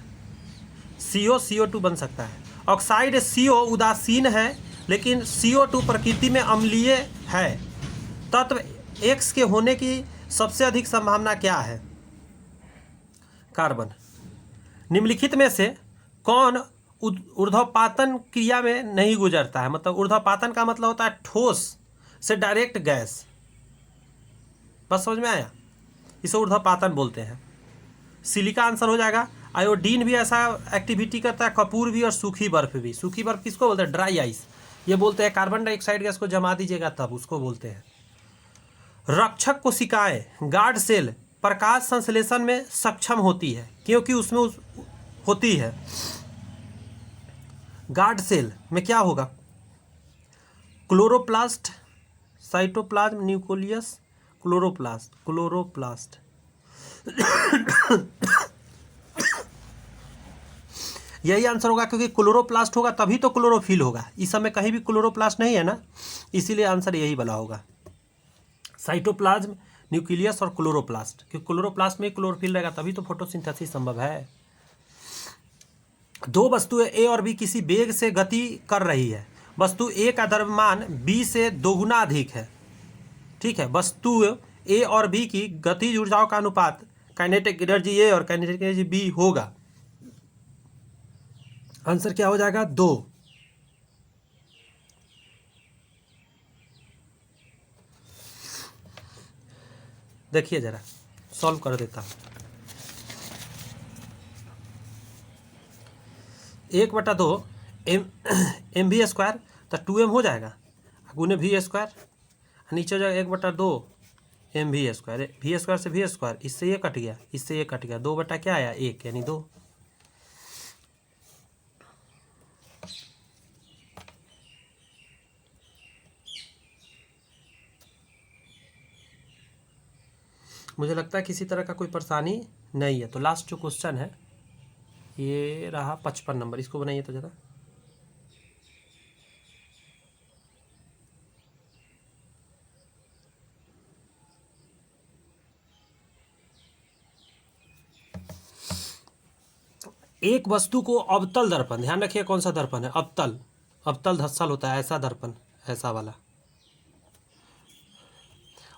CO CO2 बन सकता है। ऑक्साइड CO उदासीन है, लेकिन CO2 प्रकृति में अम्लीय है। तत्व X के होने की सबसे अधिक संभावना क्या है? कार्बन। निम्नलिखित में से कौन ऊर्ध्वपातन क्रिया में नहीं गुजरता है? मतलब ऊर्ध्वपातन का मतलब होता है ठोस से डायरेक्ट गैस। बस समझ में आया? इसे ऊर्ध्वपातन बोलते हैं। सिलिका आंसर हो जाएगा। आयोडीन भी ऐसा एक्टिविटी करता है, कपूर भी और सूखी बर्फ भी। सूखी बर्फ किसको बोलते हैं? Dry ice. ये बोलते हैं कार्बन डाइऑक्साइड गैस को जमा दीजिएगा तब उसको बोलते हैं। रक्षक कोशिकाएं गार्ड सेल प्रकाश संश्लेषण में सक्षम होती है, क्योंकि उसमें होती है। गार्ड सेल में क्या होगा? Chloroplast, cytoplasm, nucleus, chloroplast. यही आंसर होगा, क्योंकि क्लोरोप्लास्ट होगा तभी तो क्लोरोफिल होगा। इस समय कहीं भी क्लोरोप्लास्ट नहीं है ना, इसीलिए आंसर यही वाला होगा। साइटोप्लाज्म, न्यूक्लियस और क्लोरोप्लास्ट, क्योंकि क्लोरोप्लास्ट में क्लोरोफिल रहेगा तभी तो फोटोसिंथेसिस संभव है। दो वस्तुएं ए और बी किसी वेग से गति कर रही है। वस्तु ए का द्रव्यमान बी से दोगुना अधिक है। ठीक है, वस्तु ए और बी की गतिज ऊर्जाओं का अनुपात काइनेटिक एनर्जी ए और काइनेटिक एनर्जी बी होगा। आंसर क्या हो जाएगा? 2। देखिए जरा सॉल्व कर देता हूं। 1/2 एम वी स्क्वायर तो 2m हो जाएगा, गुने वी स्क्वायर, नीचे हो जाएगा 1/2 M V square. V square से वी स्क्वायर, इससे ये कट गया, इससे ये कट गया, 2 बटा क्या आया? 1, यानी 2। मुझे लगता है किसी तरह का कोई परेशानी नहीं है। तो लास्ट जो क्वेश्चन है ये रहा 55 नंबर, इसको बनाइए तो ज़रा। एक वस्तु को अवतल दर्पण, ध्यान रखिए कौन सा दर्पण है? अवतल। अवतल धस्सल होता है, ऐसा दर्पण, ऐसा वाला।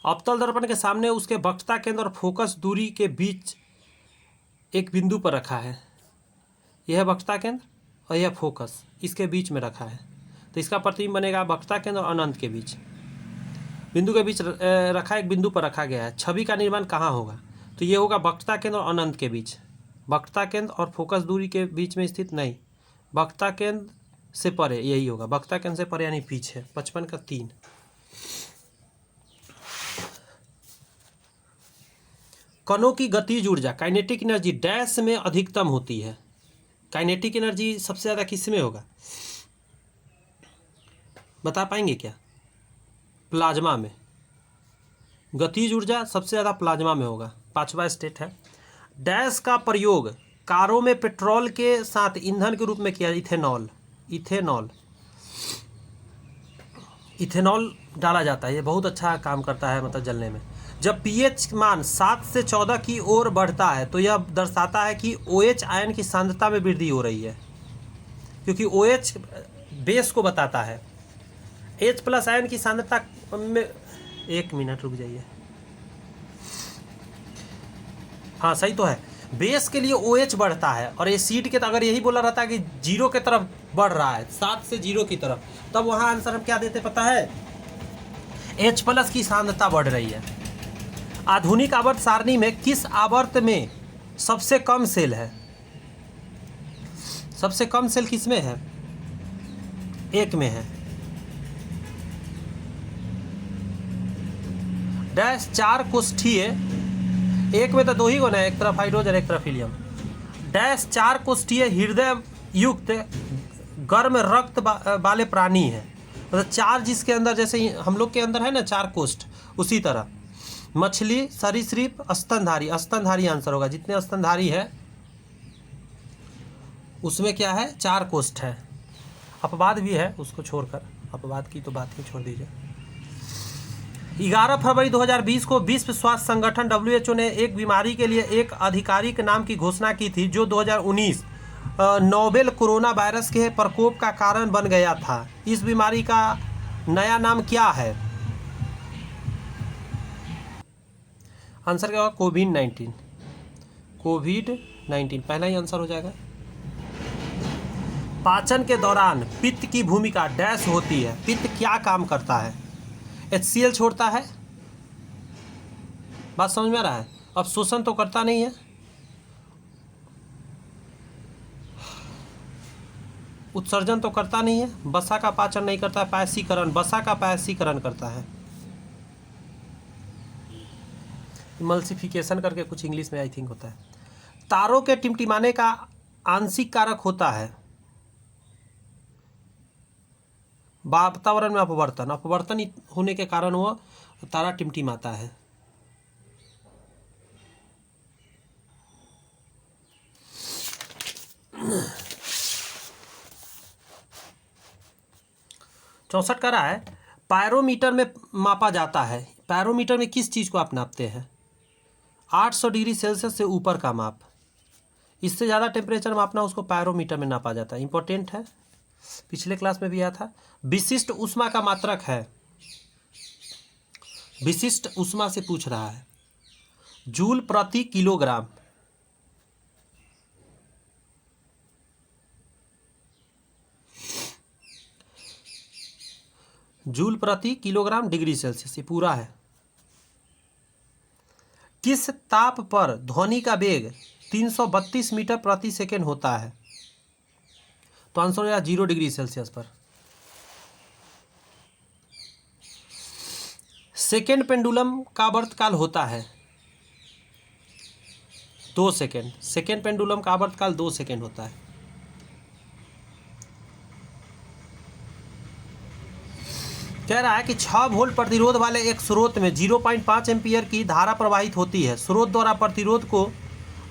अवतल दर्पण के सामने उसके वक्रता केंद्र और फोकस दूरी के बीच एक बिंदु पर रखा है। यह है वक्रता केंद्र और यह फोकस, इसके बीच में रखा है। तो इसका प्रतिबिंब बनेगा वक्रता केंद्र और अनंत के बीच, बिंदु के बीच रखा, एक बिंदु पर रखा गया है। छवि का निर्माण कहाँ होगा? तो ये होगा वक्रता केंद्र और अनंत के बीच। वक्रता केंद्र और फोकस दूरी के बीच में स्थित नहीं, वक्रता केंद्र से परे, यही होगा। वक्रता केंद्र से परे यानी पीछे। 55 का 3। कणों की गतिज ऊर्जा काइनेटिक एनर्जी डैश में अधिकतम होती है। काइनेटिक एनर्जी सबसे ज़्यादा किस में होगा? बता पाएंगे क्या? प्लाज्मा में। गतिज ऊर्जा सबसे ज़्यादा प्लाज्मा में होगा। 5वां स्टेट है। डैश का प्रयोग कारों में पेट्रोल के साथ ईंधन के रूप में किया। इथेनॉल। इथेनॉल इथेनॉल डाला जाता है, ये बहुत अच्छा काम करता है, मतलब जलने में। जब पीएच मान 7 से 14 की ओर बढ़ता है तो यह दर्शाता है कि OH आयन की सांद्रता में वृद्धि हो रही है, क्योंकि OH बेस को बताता है। H+ आयन की सांद्रता में, 1 मिनट रुक जाइए, हाँ सही तो है। बेस के लिए OH बढ़ता है और एसिड के तो अगर यही बोला रहता है कि 0 की तरफ बढ़ रहा है, 7 से 0 की तरफ, तब वहाँ आंसर हम क्या देते पता है? H+ की सांद्रता बढ़ रही है। आधुनिक आवर्त सारणी में किस आवर्त में सबसे कम सेल है? सबसे कम सेल किस में है? 1 में है। डैश 4 कोष्ठीय, 1 में तो 2 ही गुण है, एक तरफ हाइड्रोजन एक तरफ हीलियम। डैश 4 कोष्ठीय हृदय युक्त गर्म रक्त वाले प्राणी है। मतलब 4 जिसके अंदर, जैसे हम लोग के अंदर है ना 4 कोष्ठ, उसी तरह मछली, सरीसृप, स्तनधारी। स्तनधारी आंसर होगा। जितने स्तनधारी है उसमें क्या है? 4 कोष्ठ है। अपवाद भी है, उसको छोड़कर, अपवाद की तो बात ही छोड़ दीजिए। 11 फरवरी 2020 को विश्व स्वास्थ्य संगठन WHO ने एक बीमारी के लिए एक आधिकारिक नाम की घोषणा की थी, जो 2019 नोवेल कोरोना वायरस के प्रकोप का कारण बन गया था। इस बीमारी का नया नाम क्या है? आंसर क्या होगा? कोविड-19। कोविड-19 पहला ही आंसर हो जाएगा। पाचन के दौरान पित्त की भूमिका डैश होती है। पित्त क्या काम करता है? HCl छोड़ता है। बात समझ में आ रहा है? अब शोषण तो करता नहीं है, उत्सर्जन तो करता नहीं है, वसा का पाचन नहीं करता है, पायसीकरण, वसा का पायसीकरण करता है। इमल्सिफिकेशन करके कुछ इंग्लिश में आई थिंक होता है। तारों के टिमटिमाने का आंशिक कारक होता है वातावरण में अपवर्तन। अपवर्तन होने के कारण वह तारा टिमटिमाता है। चौसठ का रहा है, पायरोमीटर में मापा जाता है। पायरोमीटर में किस चीज़ को आप नापते हैं? 800 डिग्री सेल्सियस से ऊपर का माप। इससे ज़्यादा टेम्परेचर मापना उसको पायरोमीटर में नापा जाता है। इंपॉर्टेंट है, पिछले क्लास में भी आया था। विशिष्ट ऊष्मा का मात्रक है, विशिष्ट ऊष्मा से पूछ रहा है, जूल प्रति किलोग्राम। जूल प्रति किलोग्राम डिग्री सेल्सियस, ये पूरा है। किस ताप पर ध्वनि का वेग 332 मीटर प्रति सेकेंड होता है? तो आंसर हो 0 डिग्री सेल्सियस पर। सेकेंड पेंडुलम का आवर्तकाल होता है 2 सेकेंड। सेकेंड पेंडुलम का आवर्तकाल 2 सेकेंड होता है। कह रहा है कि 6 वोल्ट प्रतिरोध वाले एक स्रोत में 0.5 एम्पियर की धारा प्रवाहित होती है। स्रोत द्वारा प्रतिरोध को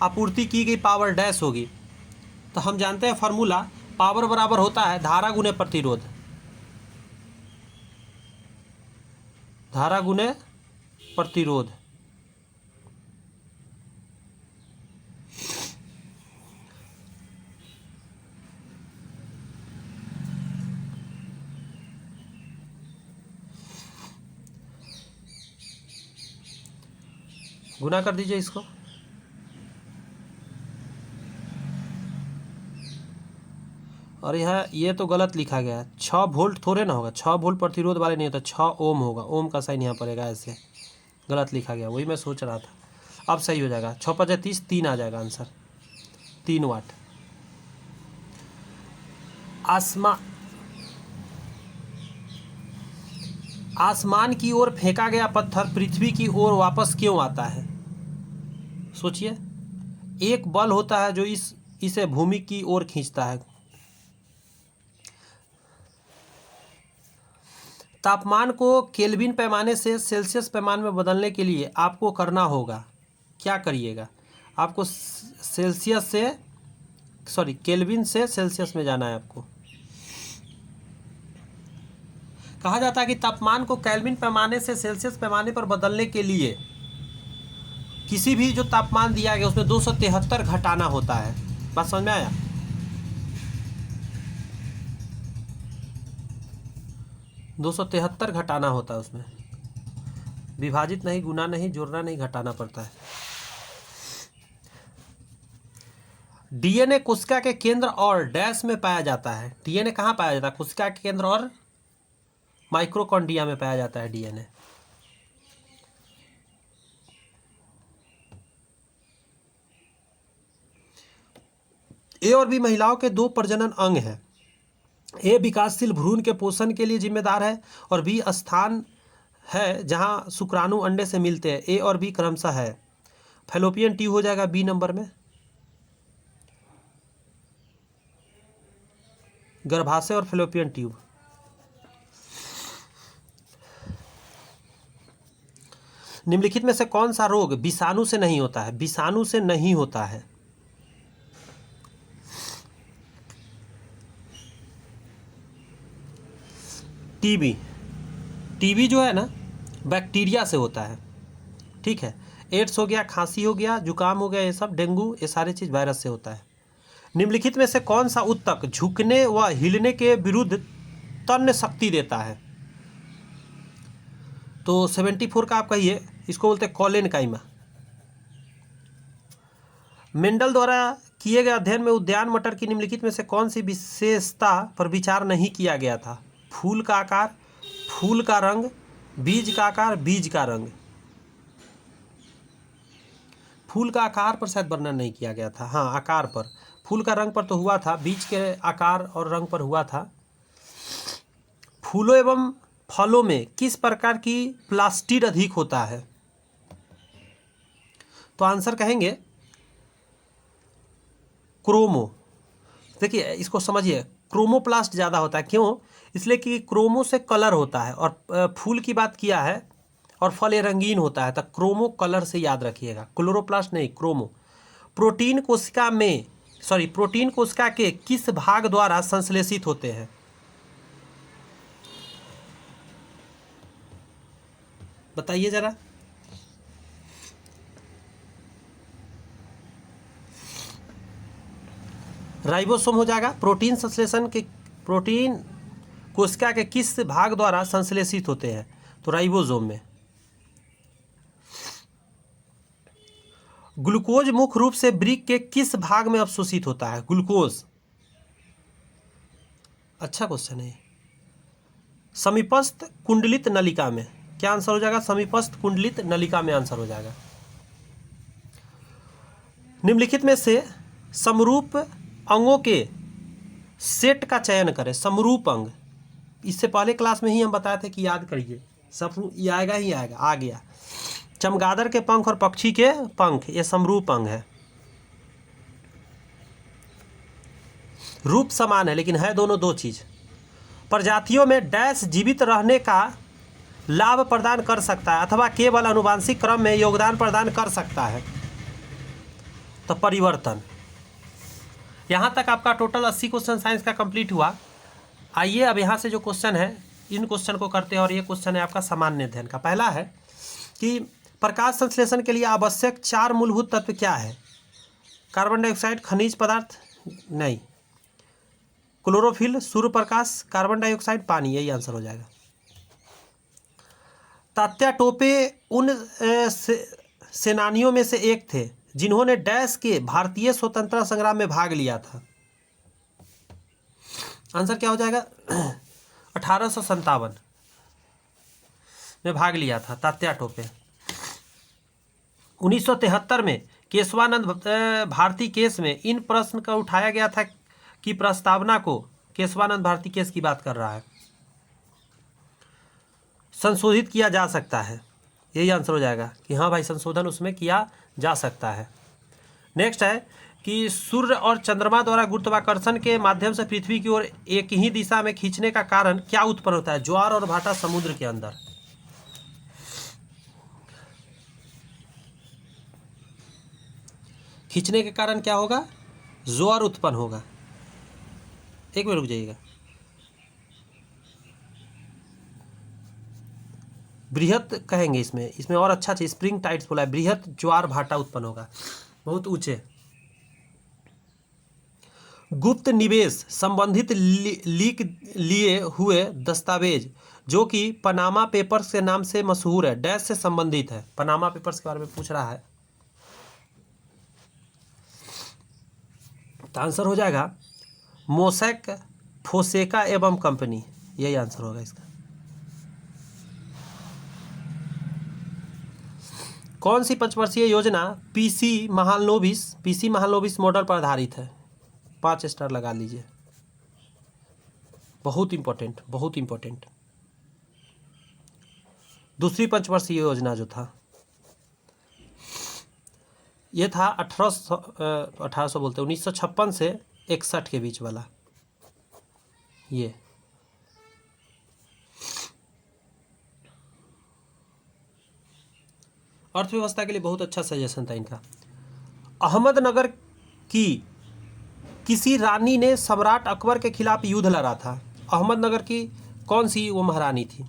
आपूर्ति की गई पावर डैश होगी। तो हम जानते हैं फार्मूला, पावर बराबर होता है धारा गुने प्रतिरोध। धारा गुने प्रतिरोध। गुना कर दीजिए इसको। और यह ये तो गलत लिखा गया है। 6 वोल्ट थोड़े ना होगा, 6 वोल्ट प्रतिरोध वाले नहीं होता, 6 ओम होगा। ओम का साइन यहाँ पड़ेगा, ऐसे गलत लिखा गया, वही मैं सोच रहा था। अब सही हो जाएगा। 6 × 5 = 30, 3 आ जाएगा आंसर, 3 वाट। आसमान की ओर फेंका गया पत्थर पृथ्वी की ओर वापस क्यों आता है? सोचिए, एक बल होता है जो इसे भूमि की ओर खींचता है। तापमान को केल्विन पैमाने से सेल्सियस पैमाने में बदलने के लिए आपको करना होगा, क्या करिएगा? आपको केल्विन से सेल्सियस में जाना है आपको। कहा जाता है कि तापमान को केल्विन पैमाने से सेल्सियस पैमाने पर बदलने के लिए किसी भी जो तापमान दिया गया उसमें 273 घटाना होता है। बात समझ में आया? दो 273 घटाना होता है उसमें, विभाजित नहीं, गुना नहीं, जोड़ना नहीं, घटाना पड़ता है। डीएनए कोशिका के केंद्र और डैश में पाया जाता है। डीएनए कहाँ पाया जाता है? कोशिका के केंद्र और माइक्रोकॉन्ड्रिया में पाया जाता है डीएनए। ए और बी महिलाओं के 2 प्रजनन अंग हैं। ए विकासशील भ्रूण के पोषण के लिए जिम्मेदार है और बी स्थान है जहां शुक्राणु अंडे से मिलते हैं। ए और बी क्रमशः है। फैलोपियन ट्यूब हो जाएगा बी नंबर में, गर्भाशय और फैलोपियन ट्यूब। निम्नलिखित में से कौन सा रोग विषाणु से नहीं होता है? विषाणु से नहीं होता है। टीबी। टीबी जो है ना, बैक्टीरिया से होता है, ठीक है। एड्स हो गया, खांसी हो गया, जुकाम हो गया, ये सब, डेंगू, ये सारी चीज़ वायरस से होता है। निम्नलिखित में से कौन सा ऊतक झुकने व हिलने के विरुद्ध तन्य शक्ति देता है? तो 74 का आप कहिए, इसको बोलते हैं कोलेनकाइमा। मेंडल द्वारा किए गए अध्ययन में उद्यान मटर की निम्नलिखित में से कौन सी विशेषता पर विचार नहीं किया गया था? फूल का आकार, फूल का रंग, बीज का आकार, बीज का रंग। फूल का आकार पर शायद वर्णन नहीं किया गया था। हाँ, आकार पर, फूल का रंग पर तो हुआ था, बीज के आकार और रंग पर हुआ था। फूलों एवं फलों में किस प्रकार की प्लास्टिड अधिक होता है? तो आंसर कहेंगे क्रोमो। देखिए इसको समझिए, क्रोमोप्लास्ट ज़्यादा होता है। क्यों? इसलिए कि क्रोमो से कलर होता है, और फूल की बात किया है और फल ये रंगीन होता है, तो क्रोमो कलर से याद रखिएगा, क्लोरोप्लास्ट नहीं, क्रोमो। प्रोटीन कोशिका के किस भाग द्वारा संश्लेषित होते हैं? बताइए जरा। राइबोसोम हो जाएगा। प्रोटीन कोशिका के किस भाग द्वारा संश्लेषित होते हैं? तो राइबोसोम में। ग्लूकोज मुख्य रूप से वृक्क के किस भाग में अवशोषित होता है? ग्लूकोज, अच्छा क्वेश्चन है। समीपस्थ कुंडलित नलिका में। क्या आंसर हो जाएगा? समीपस्थ कुंडलित नलिका में आंसर हो जाएगा। निम्नलिखित में से समरूप अंगों के सेट का चयन करें। समरूप अंग, इससे पहले क्लास में ही हम बताए थे कि याद करिए, सब ये आएगा ही आएगा, आ गया। चमगादड़ के पंख और पक्षी के पंख, ये समरूप अंग है। रूप समान है लेकिन है दोनों दो चीज। प्रजातियों में डैश जीवित रहने का लाभ प्रदान कर सकता है अथवा केवल आनुवंशिक क्रम में योगदान प्रदान कर सकता है? तो परिवर्तन। यहाँ तक आपका टोटल 80 क्वेश्चन साइंस का कंप्लीट हुआ। आइए अब यहाँ से जो क्वेश्चन है, इन क्वेश्चन को करते हैं, और ये क्वेश्चन है आपका सामान्य अध्ययन का। पहला है कि प्रकाश संश्लेषण के लिए आवश्यक 4 मूलभूत तत्व क्या है? कार्बन डाइऑक्साइड, खनिज पदार्थ नहीं, chlorophyll, Surya Prakash, carbon dioxide, पानी, यही आंसर हो जाएगा। तात्या टोपे उन सेनानियों में से एक थे जिन्होंने डैश के भारतीय स्वतंत्रता संग्राम में भाग लिया था। आंसर क्या हो जाएगा? 1857 में भाग लिया था तात्या टोपे। 1973 में केशवानंद भारती केस में इन प्रश्न का उठाया गया था कि प्रस्तावना को, केशवानंद भारती केस की बात कर रहा है, संशोधित किया जा सकता है। यही आंसर हो जाएगा कि हाँ भाई, संशोधन उसमें किया जा सकता है। नेक्स्ट है कि सूर्य और चंद्रमा द्वारा गुरुत्वाकर्षण के माध्यम से पृथ्वी की ओर एक ही दिशा में खींचने का कारण क्या उत्पन्न होता है? ज्वार और भाटा समुद्र के अंदर। खींचने के कारण क्या होगा? ज्वार उत्पन्न होगा। एक मिनट रुक जाइएगा। बृहत कहेंगे इसमें और अच्छा चीज स्प्रिंग टाइड्स बोला है। बृहत ज्वार भाटा उत्पन्न होगा, बहुत ऊंचे। गुप्त निवेश संबंधित लीक लिए हुए दस्तावेज जो कि पनामा पेपर्स के नाम से मशहूर है, डैश से संबंधित है। पनामा पेपर्स के बारे में पूछ रहा है, तो आंसर हो जाएगा मोसैक फोसेका एवं कंपनी, यही आंसर होगा इसका। कौन सी पंचवर्षीय योजना पीसी महालनोबिस मॉडल पर आधारित है? 5 स्टार लगा लीजिए, बहुत इंपॉर्टेंट। दूसरी पंचवर्षीय योजना जो था, ये था 1956 से 61 के बीच वाला। ये अर्थव्यवस्था के लिए बहुत अच्छा सजेशन था इनका। अहमदनगर की किसी रानी ने सम्राट अकबर के खिलाफ युद्ध लड़ा था। अहमदनगर की कौन सी वो महारानी थी?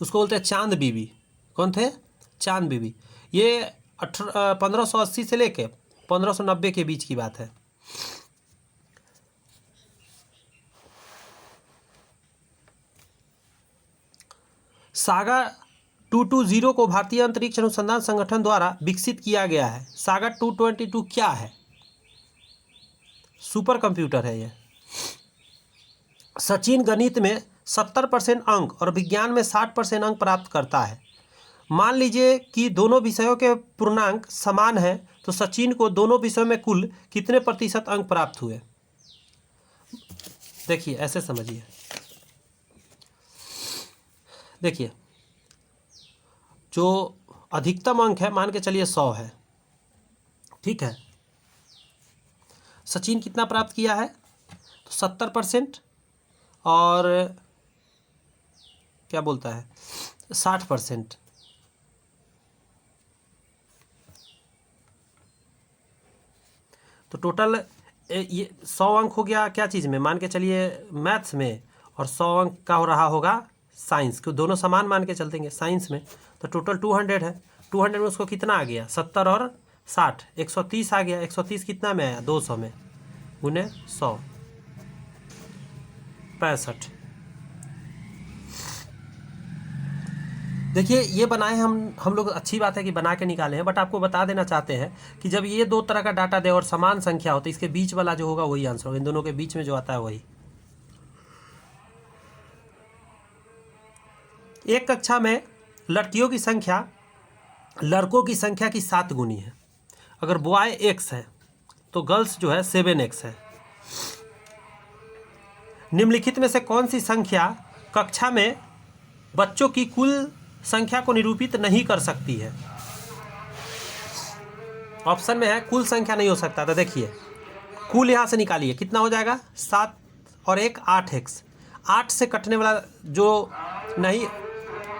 उसको बोलते हैं चांद बीबी। कौन थे? चांद बीबी। ये 1580 से लेके 1590 के बीच की बात है। सागा 220 को भारतीय अंतरिक्ष अनुसंधान संगठन द्वारा विकसित किया गया है। सागा 222 क्या है? सुपर कंप्यूटर है ये। सचिन गणित में 70% अंक और विज्ञान में 60% अंक प्राप्त करता है। मान लीजिए कि दोनों विषयों के पूर्णांक समान हैं, तो सचिन को दोनों विषयों में कुल कितने प्रतिशत अंक प्राप्त हुए। देखिए ऐसे समझिए, देखिए जो अधिकतम अंक है मान के चलिए 100 है, ठीक है। सचिन कितना प्राप्त किया है, तो 70% और क्या बोलता है 60%। तो टोटल ये 100 अंक हो गया क्या चीज़ में, मान के चलिए मैथ्स में, और 100 अंक का हो रहा होगा साइंस, क्यों दोनों समान मान के चलतेंगे साइंस में। तो टोटल 200 है, 200 में उसको कितना आ गया 70 और 60 130 आ गया। 130 कितना में आया 200 में, गुने 100 65। देखिए ये बनाए हम लोग, अच्छी बात है कि बना के निकाले हैं, बट आपको बता देना चाहते हैं कि जब ये दो तरह का डाटा दे और समान संख्या हो तो इसके बीच वाला जो होगा वही आंसर होगा, इन दोनों के बीच में जो आता है वही। एक कक्षा में लड़कियों की संख्या लड़कों की संख्या की 7 गुनी है। अगर बॉय x है तो गर्ल्स जो है 7x है। निम्नलिखित में से कौन सी संख्या कक्षा में बच्चों की कुल संख्या को निरूपित नहीं कर सकती है। ऑप्शन में है कुल संख्या नहीं हो सकता, तो देखिए कुल यहाँ से निकालिए कितना हो जाएगा 7 और 1 8x। 8 से कटने वाला जो नहीं,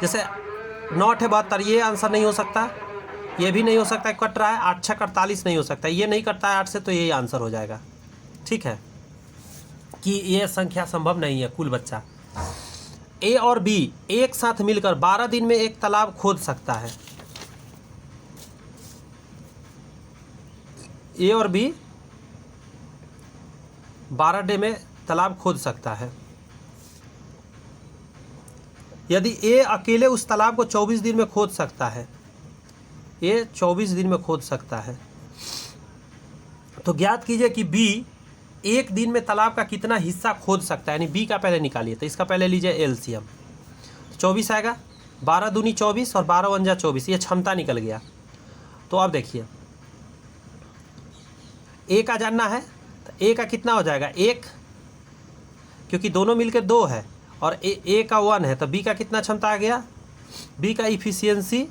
जैसे 9 है 72, ये आंसर नहीं हो सकता, ये भी नहीं हो सकता, कट रहा है 8 6 48 नहीं हो सकता, ये नहीं कटता है 8 से, तो यही आंसर हो जाएगा। ठीक है कि ये संख्या संभव नहीं है कुल बच्चा। ए और बी एक साथ मिलकर 12 दिन में एक तालाब खोद सकता है। ए और बी 12 डे में तालाब खोद सकता है। यदि ए अकेले उस तालाब को 24 दिन में खोद सकता है, ए 24 दिन में खोद सकता है, तो ज्ञात कीजिए कि बी एक दिन में तालाब का कितना हिस्सा खोद सकता है। यानी बी का पहले निकालिए, तो इसका पहले लीजिए एलसीएम, 24 आएगा, 12 दूनी 24 और 12 × 24, ये क्षमता निकल गया। तो अब देखिए ए का जानना है, तो ए का कितना हो जाएगा 1, क्योंकि दोनों मिलकर 2 है, और ए का 1 है, तो बी का कितना क्षमता आ गया, बी का इफिशियंसी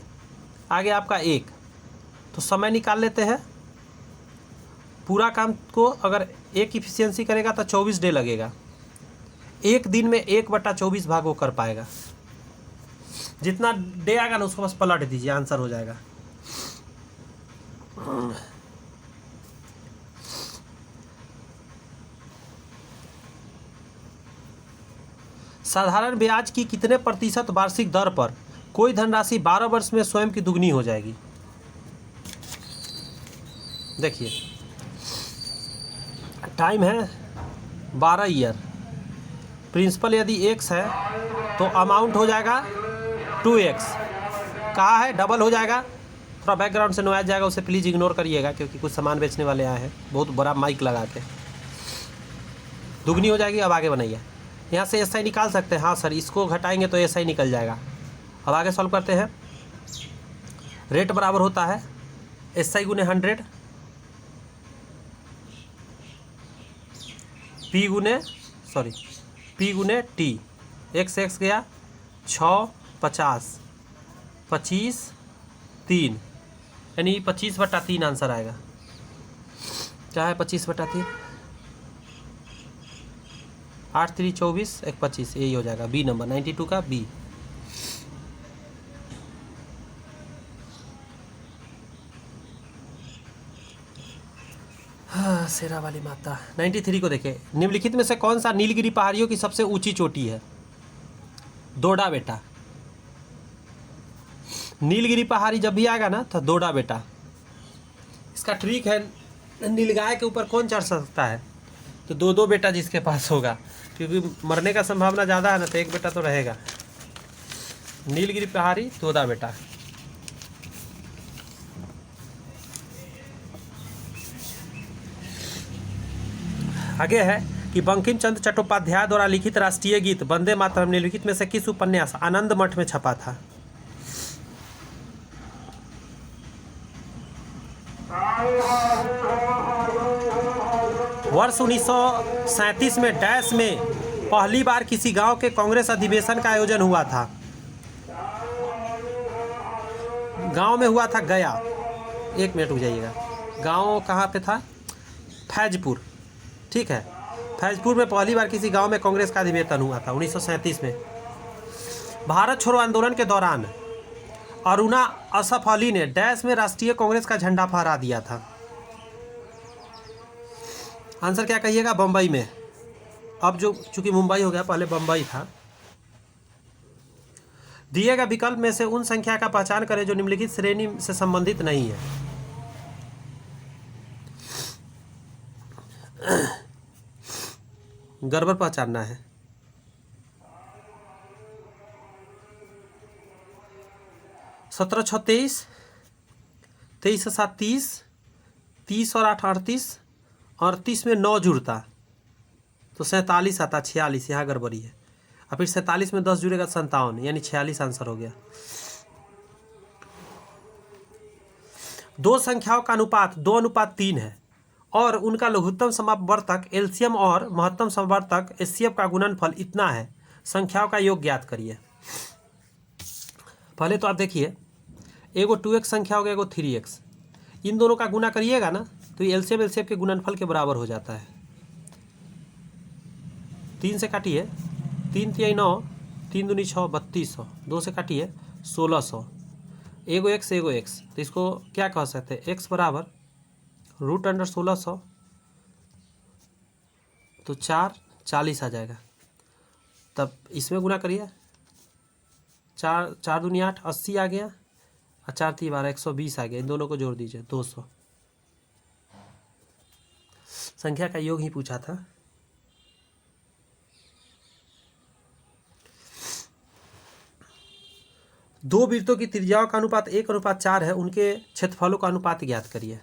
आ गया आपका 1। तो समय निकाल लेते हैं, पूरा काम को अगर 1 इफिशियंसी करेगा तो 24 डे लगेगा, एक दिन में 1/24 भाग वो कर पाएगा। जितना डे आएगा ना उसको बस पलट दीजिए, आंसर हो जाएगा। साधारण ब्याज की कितने प्रतिशत वार्षिक दर पर कोई धनराशि 12 वर्ष में स्वयं की दुगनी हो जाएगी। देखिए टाइम है 12 ईयर, प्रिंसिपल यदि x है तो अमाउंट हो जाएगा 2x। कहा है डबल हो जाएगा, थोड़ा बैकग्राउंड से नॉइज जाएगा, उसे प्लीज़ इग्नोर करिएगा क्योंकि कुछ सामान बेचने वाले आए हैं, बहुत बड़ा माइक लगा के। दुगनी हो जाएगी। अब आगे बनाइए, यहाँ से एसआई निकाल सकते हैं। हाँ सर, इसको घटाएंगे तो एसआई निकल जाएगा। अब आगे सॉल्व करते हैं। रेट बराबर होता है एसआई गुने 100 पी गुने टी। x गया 6 50 25 3, यानी 25/3 आंसर आएगा। क्या है 25/3? 8 3 24 1 25, यही हो जाएगा बी नंबर 92 का बी। हाँ शेरा वाली माता। 93 को देखें, निम्नलिखित में से कौन सा नीलगिरी पहाड़ियों की सबसे ऊंची चोटी है। दोडा बेटा, नीलगिरी पहाड़ी जब भी आएगा ना तो दोडा बेटा। इसका ट्रिक है, नीलगाय के ऊपर कौन चढ़ सकता है, तो 2 बेटा जिसके पास होगा, क्योंकि मरने का संभावना ज़्यादा है ना, तो 1 बेटा तो रहेगा। नीलगिरी पहाड़ी दोडा बेटा। आगे है कि बंकिम चंद्र चट्टोपाध्याय द्वारा लिखित राष्ट्रीय गीत वंदे मातरम निम्नलिखित में से किस उपन्यास आनंद मठ में छपा था। वर्ष 1937 में डैश में पहली बार किसी गांव के कांग्रेस अधिवेशन का आयोजन हुआ था। गांव में हुआ था गया। एक मिनट रुक जाइएगा। गांव कहाँ पे था? फैजपुर। ठीक है, फैजपुर में पहली बार किसी गांव में कांग्रेस का अधिवेशन हुआ था 1937 में। भारत छोड़ो आंदोलन के दौरान अरुणा असफ अली ने डैश में राष्ट्रीय कांग्रेस का झंडा फहरा दिया था। आंसर क्या कहिएगा? बम्बई में। अब जो चूंकि मुंबई हो गया, पहले बम्बई था। दिए गए विकल्प में से उन संख्या का पहचान करें जो निम्नलिखित श्रेणी से संबंधित नहीं है। गड़बड़ पहचानना है। 17 6 23, 23 से 7 30, 30 और 8 38, 38 में 9 जुड़ता तो 47 आता, 46 यहाँ गड़बड़ी है। और फिर 47 में 10 जुड़ेगा 57, यानी 46 आंसर हो गया। दो संख्याओं का अनुपात 2:3 है और उनका लघुत्तम समवर्तक एलसीएम और महत्तम समवर्तक एचसीएफ का गुणनफल इतना है। संख्याओं का योग ज्ञात करिए। पहले तो आप देखिए, एगो 2x संख्या हो गया, एगो 3x। इन दोनों का गुना करिएगा ना तो ये एलसीएम एलसीएफ के गुणनफल के बराबर हो जाता है। 3 से काटिए, 3 3 9, 3 दूनी 6, 3200। 2 से काटिए 1600। एगो x एगो x, तो इसको क्या कह सकते हैं? x बराबर √1600 तो 4 40 आ जाएगा। तब इसमें गुना करिए, 4 दूनी 8, 80 आ गया, और 4 3 12, 120 आ गया। इन दोनों को जोड़ दीजिए 200। संख्या का योग ही पूछा था। दो वृत्तों की त्रिज्याओं का अनुपात 1:4 है, उनके क्षेत्रफलों का अनुपात ज्ञात करिए।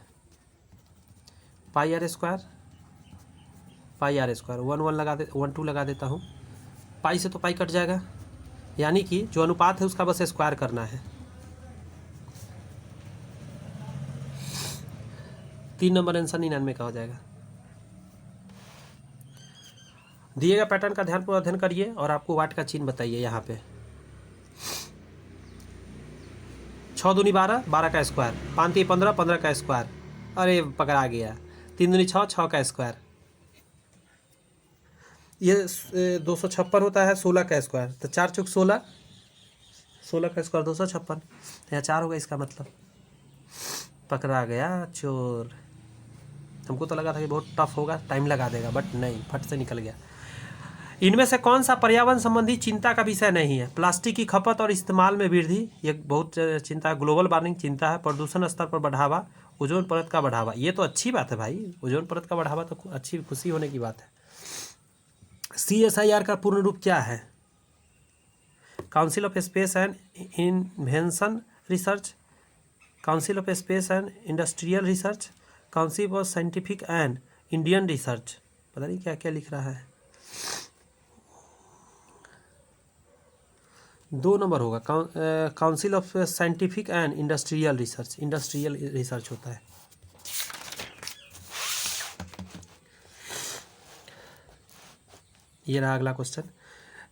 पाई आर स्क्वायर 1 1 लगा दे 1 2 लगा देता हूँ। पाई से तो पाई कट जाएगा, यानी कि जो अनुपात है उसका बस स्क्वायर करना है। 3 नंबर आंसर 99 का हो जाएगा। दिए गए पैटर्न का ध्यानपूर्वक अध्ययन करिए और आपको वाट का चिन्ह बताइए। यहाँ पे 6 दूनी 12, 12 का स्क्वायर, 5 3 15, 15 का स्क्वायर। अरे पकड़ा गया। 3 दूनी 6, 6 का स्क्वायर। ये 256 होता है, 16 का स्क्वायर। तो 4 चौक 16, 16 का स्क्वायर 256। यहाँ 4 होगा, इसका मतलब पकड़ा गया चोर। हमको तो लगा था कि बहुत टफ होगा, टाइम लगा देगा, बट नहीं, फट से निकल गया। इनमें से कौन सा पर्यावरण संबंधी चिंता का विषय नहीं है? प्लास्टिक की खपत और इस्तेमाल में वृद्धि, ये बहुत चिंता है। ग्लोबल वार्मिंग चिंता है। प्रदूषण स्तर पर बढ़ावा, ओजोन परत का बढ़ावा। ये तो अच्छी बात है भाई, ओजोन परत का बढ़ावा तो अच्छी खुशी होने की बात है। CSIR का पूर्ण रूप क्या है? Council of space and invention research, council of space and industrial research, council of scientific and Indian research. पता नहीं क्या क्या लिख रहा है। 2 नंबर होगा। Council of scientific and industrial research, industrial research होता है। ये रहा अगला क्वेश्चन।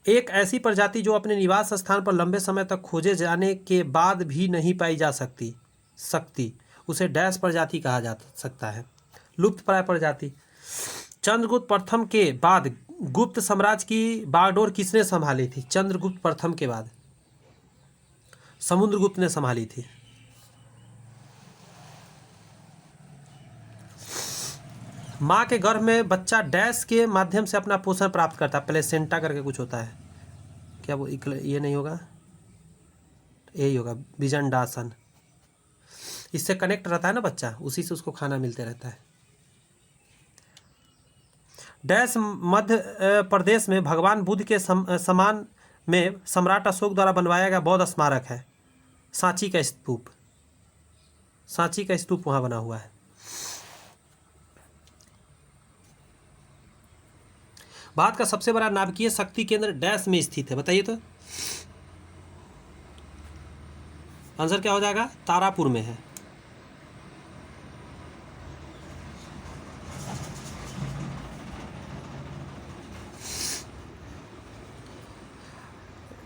एक ऐसी प्रजाति जो अपने निवास स्थान पर लंबे समय तक खोजे जाने के बाद भी नहीं पाई जा सकती उसे डैश प्रजाति कहा जा सकता है। लुप्तप्राय प्रजाति। चंद्रगुप्त प्रथम के बाद गुप्त साम्राज्य की बागडोर किसने संभाली थी? चंद्रगुप्त प्रथम के बाद समुद्रगुप्त ने संभाली थी। माँ के गर्भ में बच्चा डैश के माध्यम से अपना पोषण प्राप्त करता है। प्लेसेंटा करके कुछ होता है, क्या वो ये नहीं होगा? यही होगा, बीजांडासन। इससे कनेक्ट रहता है ना बच्चा, उसी से उसको खाना मिलते रहता है। डैश मध्य प्रदेश में भगवान बुद्ध के समान में सम्राट अशोक द्वारा बनवाया गया बौद्ध स्मारक है। सांची का स्तूप, सांची का स्तूप वहाँ बना हुआ है। भारत का सबसे बड़ा नाभिकीय शक्ति केंद्र डैश में स्थित है, बताइए तो। आंसर क्या हो जाएगा? तारापुर में है।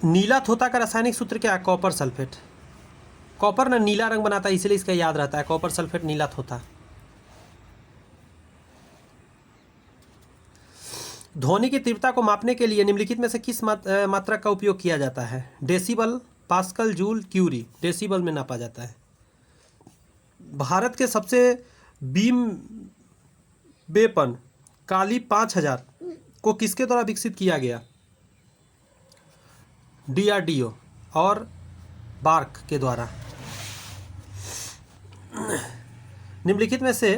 नीला थोथा का रासायनिक सूत्र क्या है? Copper sulphate. कॉपर ना नीला रंग बनाता है, इसलिए इसका याद रहता है, कॉपर सल्फेट नीला थोथा। ध्वनि की तीव्रता को मापने के लिए निम्नलिखित में से किस मात्रक का उपयोग किया जाता है? Decibel, pascal, joule, curie. Decibel में नापा जाता है। भारत के सबसे बीम बेपन काली 5000 को किसके द्वारा विकसित किया गया? DRDO और बार्क के द्वारा। निम्नलिखित में से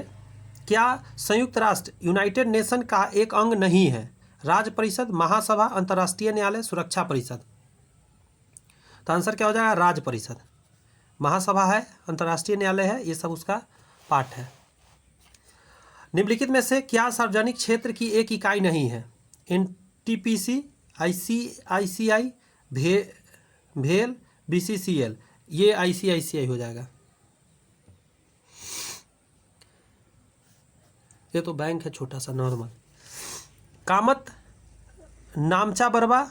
क्या संयुक्त राष्ट्र यूनाइटेड नेशन का एक अंग नहीं है? राज्य परिषद, महासभा, अंतर्राष्ट्रीय न्यायालय, सुरक्षा परिषद। तो आंसर क्या हो जाएगा? राज्य परिषद। महासभा है, अंतर्राष्ट्रीय न्यायालय है, ये सब उसका पार्ट है। निम्नलिखित में से क्या सार्वजनिक क्षेत्र की एक इकाई नहीं है? NTPC, ICICI, भेल, BCCL। ये ICICI हो जाएगा। ये तो बैंक है छोटा सा नॉर्मल। कामत, नामचा बरवा,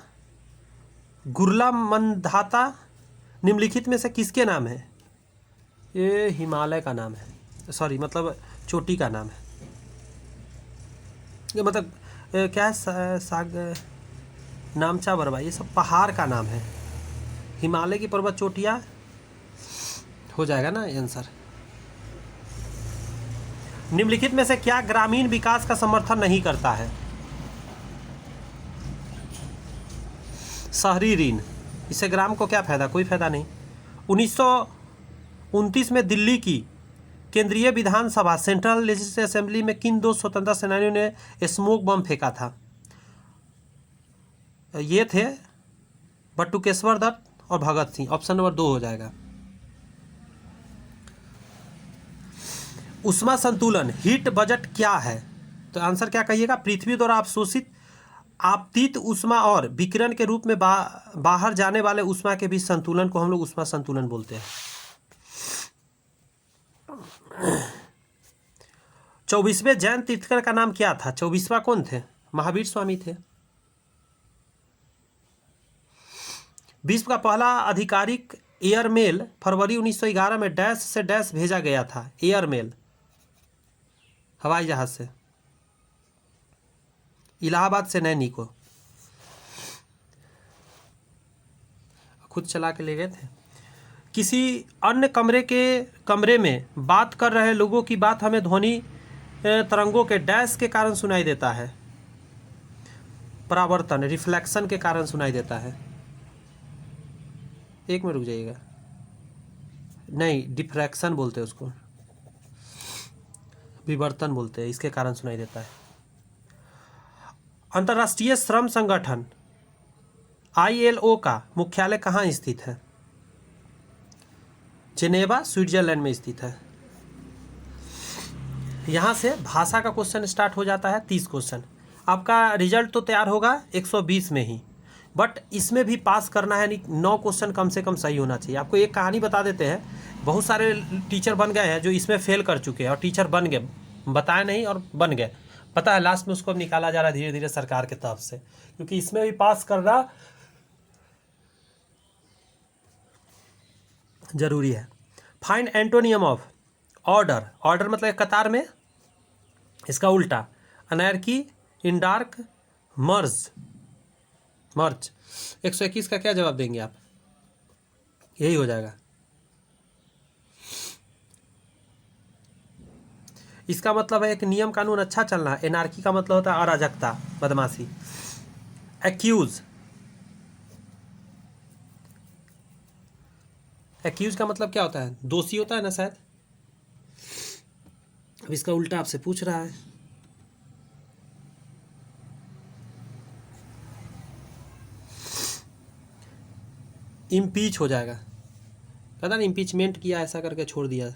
गुरला मंदाता निम्नलिखित में से किसके नाम है? ये हिमालय का नाम है, सॉरी मतलब चोटी का नाम है। ये मतलब क्या है? साग, नामचा बरवा, ये सब पहाड़ का नाम है। हिमालय की पर्वत चोटियाँ हो जाएगा ना आंसर। निम्नलिखित में से क्या ग्रामीण विकास का समर्थन नहीं करता है? शहरी ऋण। इससे ग्राम को क्या फायदा? कोई फायदा नहीं। 1929 में दिल्ली की केंद्रीय विधानसभा सेंट्रल लेजिस्लेटिव असेंबली में किन दो स्वतंत्रता सेनानियों ने स्मोक बम फेंका था? ये थे बटुकेश्वर दत्त और भगत सिंह। ऑप्शन नंबर 2 हो जाएगा। ऊष्मा संतुलन, हीट बजट क्या है? तो आंसर क्या कहिएगा? पृथ्वी द्वारा अवशोषित आपतित ऊष्मा और विकिरण के रूप में बाहर जाने वाले ऊष्मा के बीच संतुलन को हम लोग ऊष्मा संतुलन बोलते हैं। 24वें जैन तीर्थंकर का नाम क्या था? 24वां कौन थे? महावीर स्वामी थे। विश्व का पहला आधिकारिक एयरमेल फरवरी 1911 में डैश से डैश भेजा गया था। एयरमेल हवाई जहाज से, इलाहाबाद से नैनी को खुद चला के ले गए थे। किसी अन्य कमरे में बात कर रहे लोगों की बात हमें ध्वनि तरंगों के डैश के कारण सुनाई देता है। परावर्तन, रिफ्लेक्शन के कारण सुनाई देता है। एक में रुक जाइएगा, नहीं डिफ्रैक्शन बोलते हैं उसको, विवर्तन बोलते हैं, इसके कारण सुनाई देता है। अंतर्राष्ट्रीय श्रम संगठन ILO का मुख्यालय कहाँ स्थित है? जेनेवा, स्विट्जरलैंड में स्थित है। यहाँ से भाषा का क्वेश्चन स्टार्ट हो जाता है। 30 क्वेश्चन। आपका रिजल्ट तो तैयार होगा 120 में ही, बट इसमें भी पास करना है, यानी 9 क्वेश्चन कम से कम सही होना चाहिए। आपको एक कहानी बता देते हैं, बहुत सारे टीचर बन गए हैं जो इसमें फेल कर चुके हैं और टीचर बन गए, बताए नहीं और बन गए। पता है लास्ट में उसको अब निकाला जा रहा है धीरे धीरे सरकार के तरफ से, क्योंकि इसमें भी पास करना जरूरी है। Find antonym of order. Order मतलब कतार में, इसका उल्टा अनैर्की, इंडार्क, मर्ज। 121 का क्या जवाब देंगे आप? यही हो जाएगा। इसका मतलब है एक नियम कानून अच्छा चलना। एनार्की का मतलब होता है अराजकता, बदमाशी। एक्यूज, एक्यूज का मतलब क्या होता है? दोषी होता है ना शायद। अब इसका उल्टा आपसे पूछ रहा है। इम्पीच हो जाएगा, पता नहीं इम्पीचमेंट किया, ऐसा करके छोड़ दिया,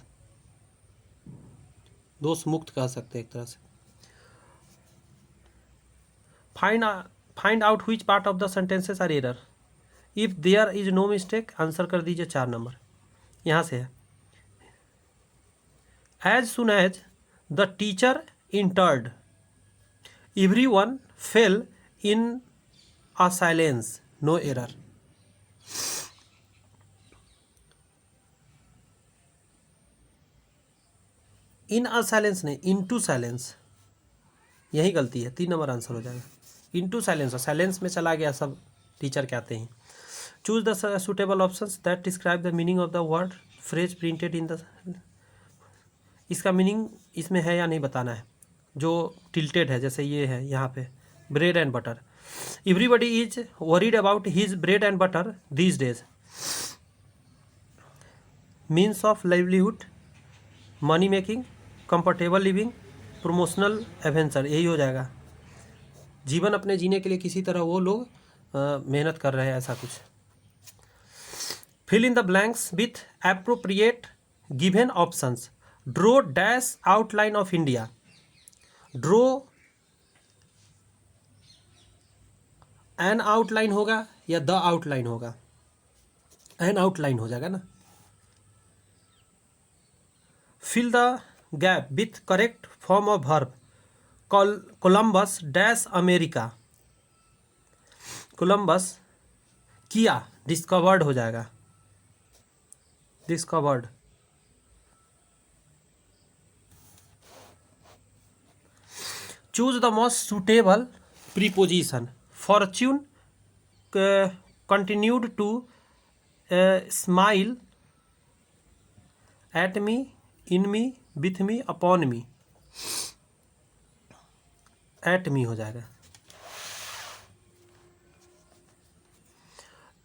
दोष मुक्त कह सकते हैं एक तरह से। Find out which part of the sentences are error. If there is no mistake, answer कर दीजिए 4 नंबर। यहाँ से है, as soon as the teacher entered everyone fell in a silence, no error. In a silence नहीं, into silence, यही गलती है, 3 number answer हो जाएगा। इनटू साइलेंस, और साइलेंस में चला गया सब टीचर कहते हैं। Choose the suitable options that describe the meaning of the word phrase printed in the, इसका मीनिंग इसमें है या नहीं बताना है, जो टिल्टेड है, जैसे ये है यहाँ पे bread and butter. Everybody is worried about his bread and butter these days. Means of livelihood, money making, comfortable living, promotional adventure, यही हो जाएगा। जीवन अपने जीने के लिए किसी तरह वो लोग मेहनत कर रहे हैं, ऐसा कुछ। Fill in the blanks with appropriate given options. Draw dash outline of India. Draw an outline होगा या द आउटलाइन होगा? एन आउटलाइन हो जाएगा ना। Fill the gap with correct form of verb. Columbus dash America. Columbus किया, discovered हो जाएगा, discovered. Choose the most suitable preposition. Fortune continued to smile at me, in me, with me, upon me. At me हो जाएगा।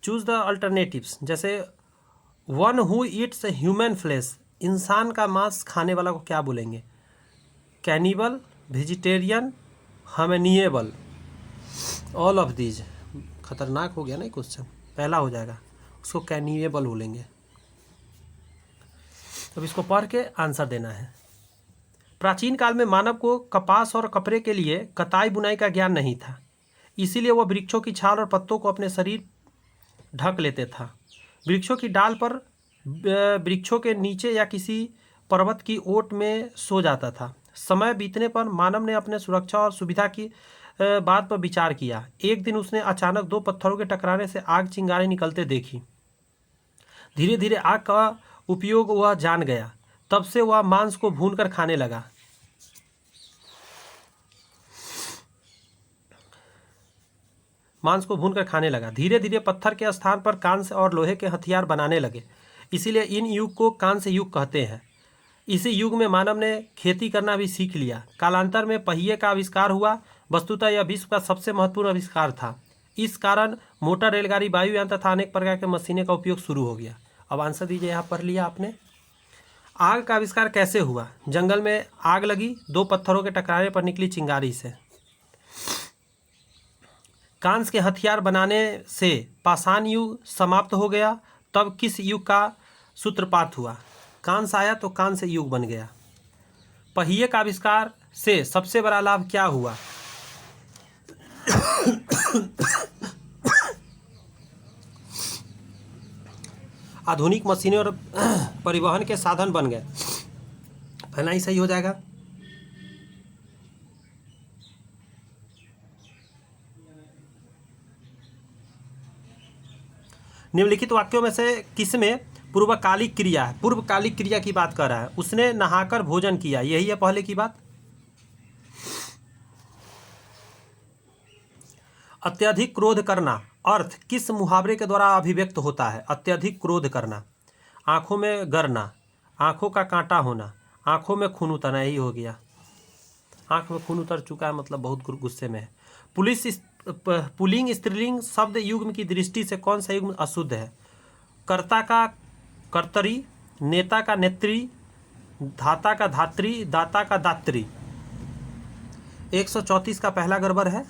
Choose the alternatives, जैसे one who eats human flesh, इंसान का मांस खाने वाला को क्या बोलेंगे? कैनिबल, वेजिटेरियन, हमेनिएबल। All of these. खतरनाक हो गया ना क्वेश्चन, पहला हो जाएगा, उसको कैनिएबल बोलेंगे। अब इसको पढ़ के आंसर देना है। प्राचीन काल में मानव को कपास और कपड़े के लिए कताई बुनाई का ज्ञान नहीं था, इसीलिए वह वृक्षों की छाल और पत्तों को अपने शरीर ढक लेते था। वृक्षों की डाल पर, वृक्षों के नीचे या किसी पर्वत की ओट में सो जाता था। समय बीतने पर मानव ने अपने सुरक्षा और सुविधा की बात पर विचार किया। एक दिन उसने अचानक 2 पत्थरों के टकराने से आग चिंगारी निकलते देखी। धीरे धीरे आग का उपयोग वह जान गया। तब से वह मांस को भूनकर खाने लगा। धीरे धीरे पत्थर के स्थान पर कांस्य और लोहे के हथियार बनाने लगे। इसीलिए इन युग को कांस्य युग कहते हैं। इसी युग में मानव ने खेती करना भी सीख लिया। कालांतर में पहिए का आविष्कार हुआ। वस्तुतः यह विश्व का सबसे महत्वपूर्ण आविष्कार था। इस कारण मोटर, रेलगाड़ी, वायुयान तथा अनेक प्रकार के मशीनें का उपयोग शुरू हो गया। अब आंसर दीजिए, यहाँ पढ़ लिया आपने। आग का आविष्कार कैसे हुआ? जंगल में आग लगी, 2 पत्थरों के टकराने पर निकली चिंगारी से। कांस्य के हथियार बनाने से पाषाण युग समाप्त हो गया। तब किस युग का सूत्रपात हुआ? कांस्य आया तो कांस्य युग बन गया। पहिए का आविष्कार से सबसे बड़ा लाभ क्या हुआ? आधुनिक मशीनें और परिवहन के साधन बन गए। पहला ही सही हो जाएगा। निम्नलिखित वाक्यों में से किसमें पूर्वकालिक क्रिया है? पूर्वकालिक क्रिया की बात कर रहा है। उसने नहाकर भोजन किया, यही है पहले की बात। अत्यधिक क्रोध करना अर्थ किस मुहावरे के द्वारा अभिव्यक्त होता है? अत्यधिक क्रोध करना। आंखों में गरना, आंखों का कांटा होना, आंखों में खून उतरना, यही हो गया। आंख में खून उतर चुका है मतलब बहुत गुस्से में है। पुल्लिंग स्त्रीलिंग शब्द युग्म की दृष्टि से कौन सा युग्म अशुद्ध है? कर्ता का कर्तरी, नेता का नेत्री, धाता का धात्री, दाता का दात्री। 134 का पहला गड़बड़ है।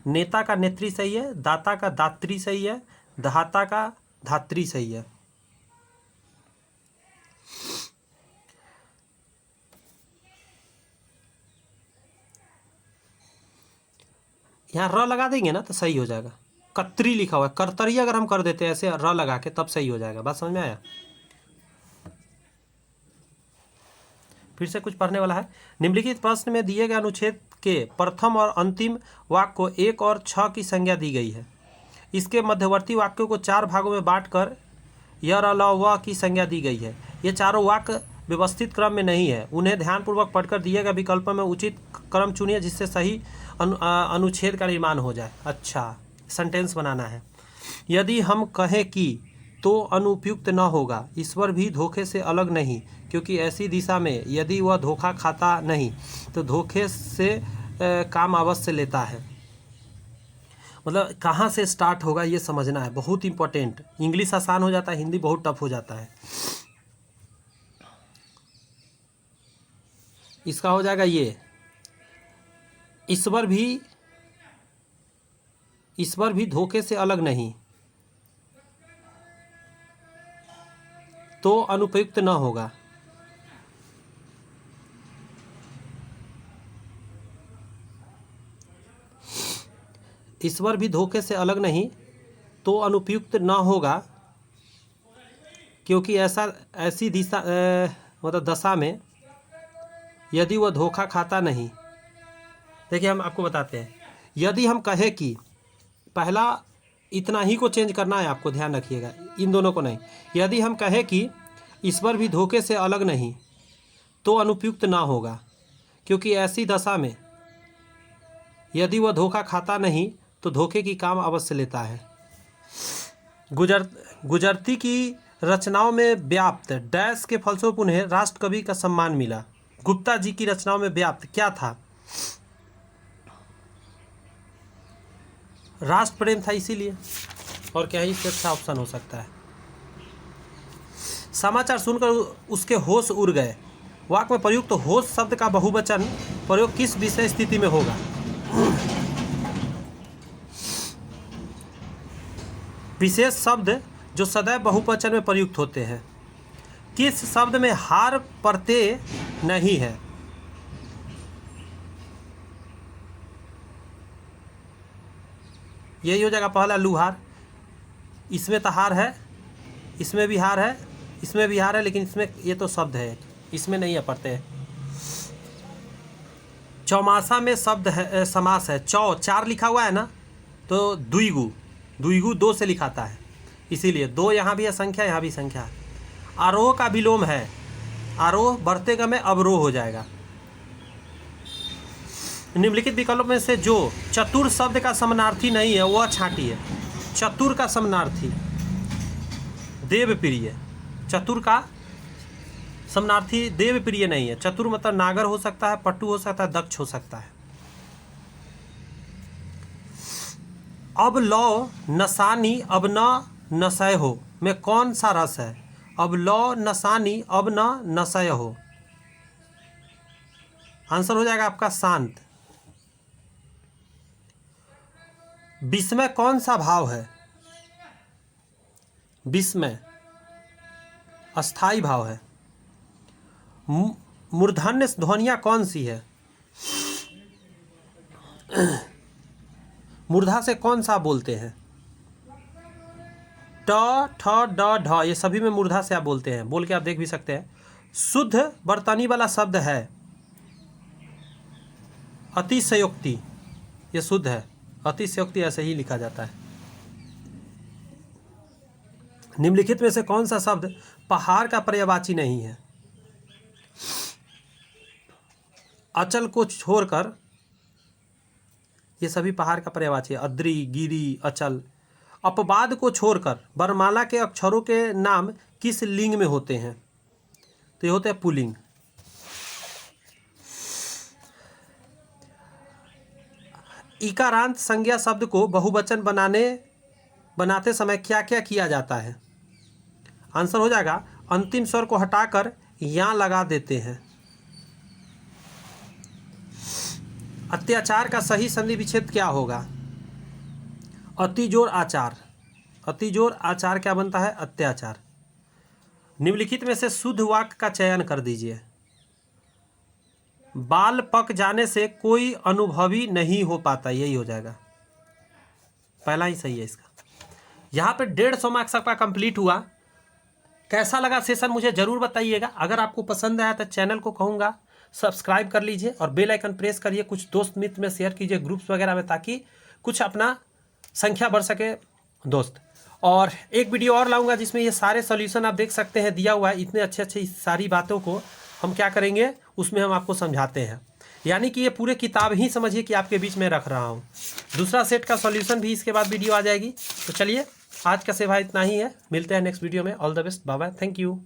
नेता का नेत्री सही है, दाता का दात्री सही है, धाता का धात्री सही है। यहाँ र लगा देंगे ना तो सही हो जाएगा। कत्री लिखा हुआ है, कर्तरी अगर हम कर देते हैं ऐसे र लगा के तब सही हो जाएगा। बात समझ में आया? फिर से कुछ पढ़ने वाला है। निम्नलिखित प्रश्न में दिए गए अनुच्छेद के प्रथम और अंतिम वाक्य को 1 और 6 की संज्ञा दी गई है। इसके मध्यवर्ती वाक्यों को 4 भागों में बांटकर य र ल व की संज्ञा दी गई है। ये चारों वाक्य व्यवस्थित क्रम में नहीं है। उन्हें ध्यानपूर्वक पढ़कर दिए गए विकल्पों में उचित क्रम चुनिए जिससे सही अनुच्छेद का निर्माण हो जाए। अच्छा, सेंटेंस बनाना है। यदि हम कहें कि तो अनुपयुक्त न होगा। ईश्वर भी धोखे से अलग नहीं, क्योंकि ऐसी दिशा में यदि वह धोखा खाता नहीं तो धोखे से काम अवश्य लेता है। मतलब कहाँ से स्टार्ट होगा ये समझना है, बहुत इंपॉर्टेंट। इंग्लिश आसान हो जाता है, हिंदी बहुत टफ हो जाता है। इसका हो जाएगा ये, ईश्वर भी धोखे से अलग नहीं तो अनुपयुक्त न होगा। ईश्वर भी धोखे से अलग नहीं तो अनुपयुक्त न होगा, क्योंकि ऐसी दिशा मतलब दशा में यदि वह धोखा खाता नहीं। देखिए हम आपको बताते हैं, यदि हम कहें कि, पहला इतना ही को चेंज करना है आपको, ध्यान रखिएगा, इन दोनों को नहीं। यदि हम कहें कि ईश्वर भी धोखे से अलग नहीं तो अनुपयुक्त ना होगा, क्योंकि ऐसी दशा में यदि वह धोखा खाता नहीं तो धोखे की काम अवश्य लेता है। गुजरती की रचनाओं में व्याप्त डैश के फलस्वरूप उन्हें राष्ट्रकवि का सम्मान मिला। गुप्ता जी की रचनाओं में व्याप्त क्या था? राष्ट्र प्रेम था, इसीलिए। और क्या ही इससे अच्छा ऑप्शन हो सकता है? समाचार सुनकर उसके होश उड़ गए। वाक्य में प्रयुक्त होश शब्द का बहुवचन प्रयोग किस विषय स्थिति में होगा? विशेष शब्द जो सदैव बहुवचन में प्रयुक्त होते हैं। किस शब्द में हार प्रत्यय नहीं है? यही हो जाएगा पहला, लुहार। इसमें तो हार है, इसमें भी हार है, इसमें भी हार है, लेकिन इसमें ये तो शब्द है, इसमें नहीं है प्रत्यय। चौमासा में शब्द है, समास है। चार लिखा हुआ है ना, तो द्विगु दो से लिखाता है, इसीलिए दो यहाँ भी है संख्या, यहाँ भी संख्या है। आरोह का विलोम है, आरोह बढ़ते क्रम में अवरोह हो जाएगा। निम्नलिखित विकल्पों में से जो चतुर शब्द का समानार्थी नहीं है वह छांटी है। चतुर का समानार्थी देवप्रिय, चतुर का समानार्थी देवप्रिय नहीं है। चतुर मतलब नागर हो सकता है, पट्टू हो सकता है, दक्ष हो सकता है। अब लौ नसानी अब न नशय हो में कौन सा रस है? अब लौ नसानी अब न नशय हो, आंसर हो जाएगा आपका शांत। विस्मय कौन सा भाव है? विस्मय अस्थाई भाव है। मूर्धन्य ध्वनियाँ कौन सी है? मूर्धा से कौन सा बोलते हैं? ट, ठ, ड, ढ, ये सभी में मूर्धा से आप बोलते हैं, बोल के आप देख भी सकते हैं। शुद्ध वर्तनी वाला शब्द है अतिशयोक्ति, ये शुद्ध है। अतिशयोक्ति ऐसे ही लिखा जाता है। निम्नलिखित में से कौन सा शब्द पहाड़ का पर्यायवाची नहीं है? अचल को छोड़कर ये सभी पहाड़ का पर्यायवाची है। अद्री, गिरी, अचल। अपवाद को छोड़कर वर्णमाला के अक्षरों के नाम किस लिंग में होते हैं? तो ये होते हैं पुल्लिंग। इकारांत संज्ञा शब्द को बहुवचन बनाते समय क्या क्या किया जाता है? आंसर हो जाएगा अंतिम स्वर को हटाकर या लगा देते हैं। अत्याचार का सही संधि विच्छेद क्या होगा? अतिजोर आचार। अतिजोर आचार क्या बनता है? अत्याचार। निम्नलिखित में से शुद्ध वाक्य का चयन कर दीजिए। बाल पक जाने से कोई अनुभवी नहीं हो पाता, यही हो जाएगा, पहला ही सही है इसका। यहाँ पे 150 मार्क्स आपका कंप्लीट हुआ। कैसा लगा सेशन मुझे ज़रूर बताइएगा। अगर आपको पसंद आया तो चैनल को कहूँगा सब्सक्राइब कर लीजिए और बेल आइकन प्रेस करिए। कुछ दोस्त मित्र में शेयर कीजिए ग्रुप्स वगैरह में, ताकि कुछ अपना संख्या बढ़ सके दोस्त। और एक वीडियो और लाऊंगा जिसमें ये सारे सॉल्यूशन आप देख सकते हैं, दिया हुआ है। इतने अच्छे अच्छे इस सारी बातों को हम क्या करेंगे, उसमें हम आपको समझाते हैं। यानी कि ये पूरे किताब ही समझिए कि आपके बीच में रख रहा हूँ। दूसरा सेट का सॉल्यूशन भी इसके बाद वीडियो आ जाएगी। तो चलिए, आज का सेवा इतना ही है। मिलते हैं नेक्स्ट वीडियो में। All the best, bye bye, thank you.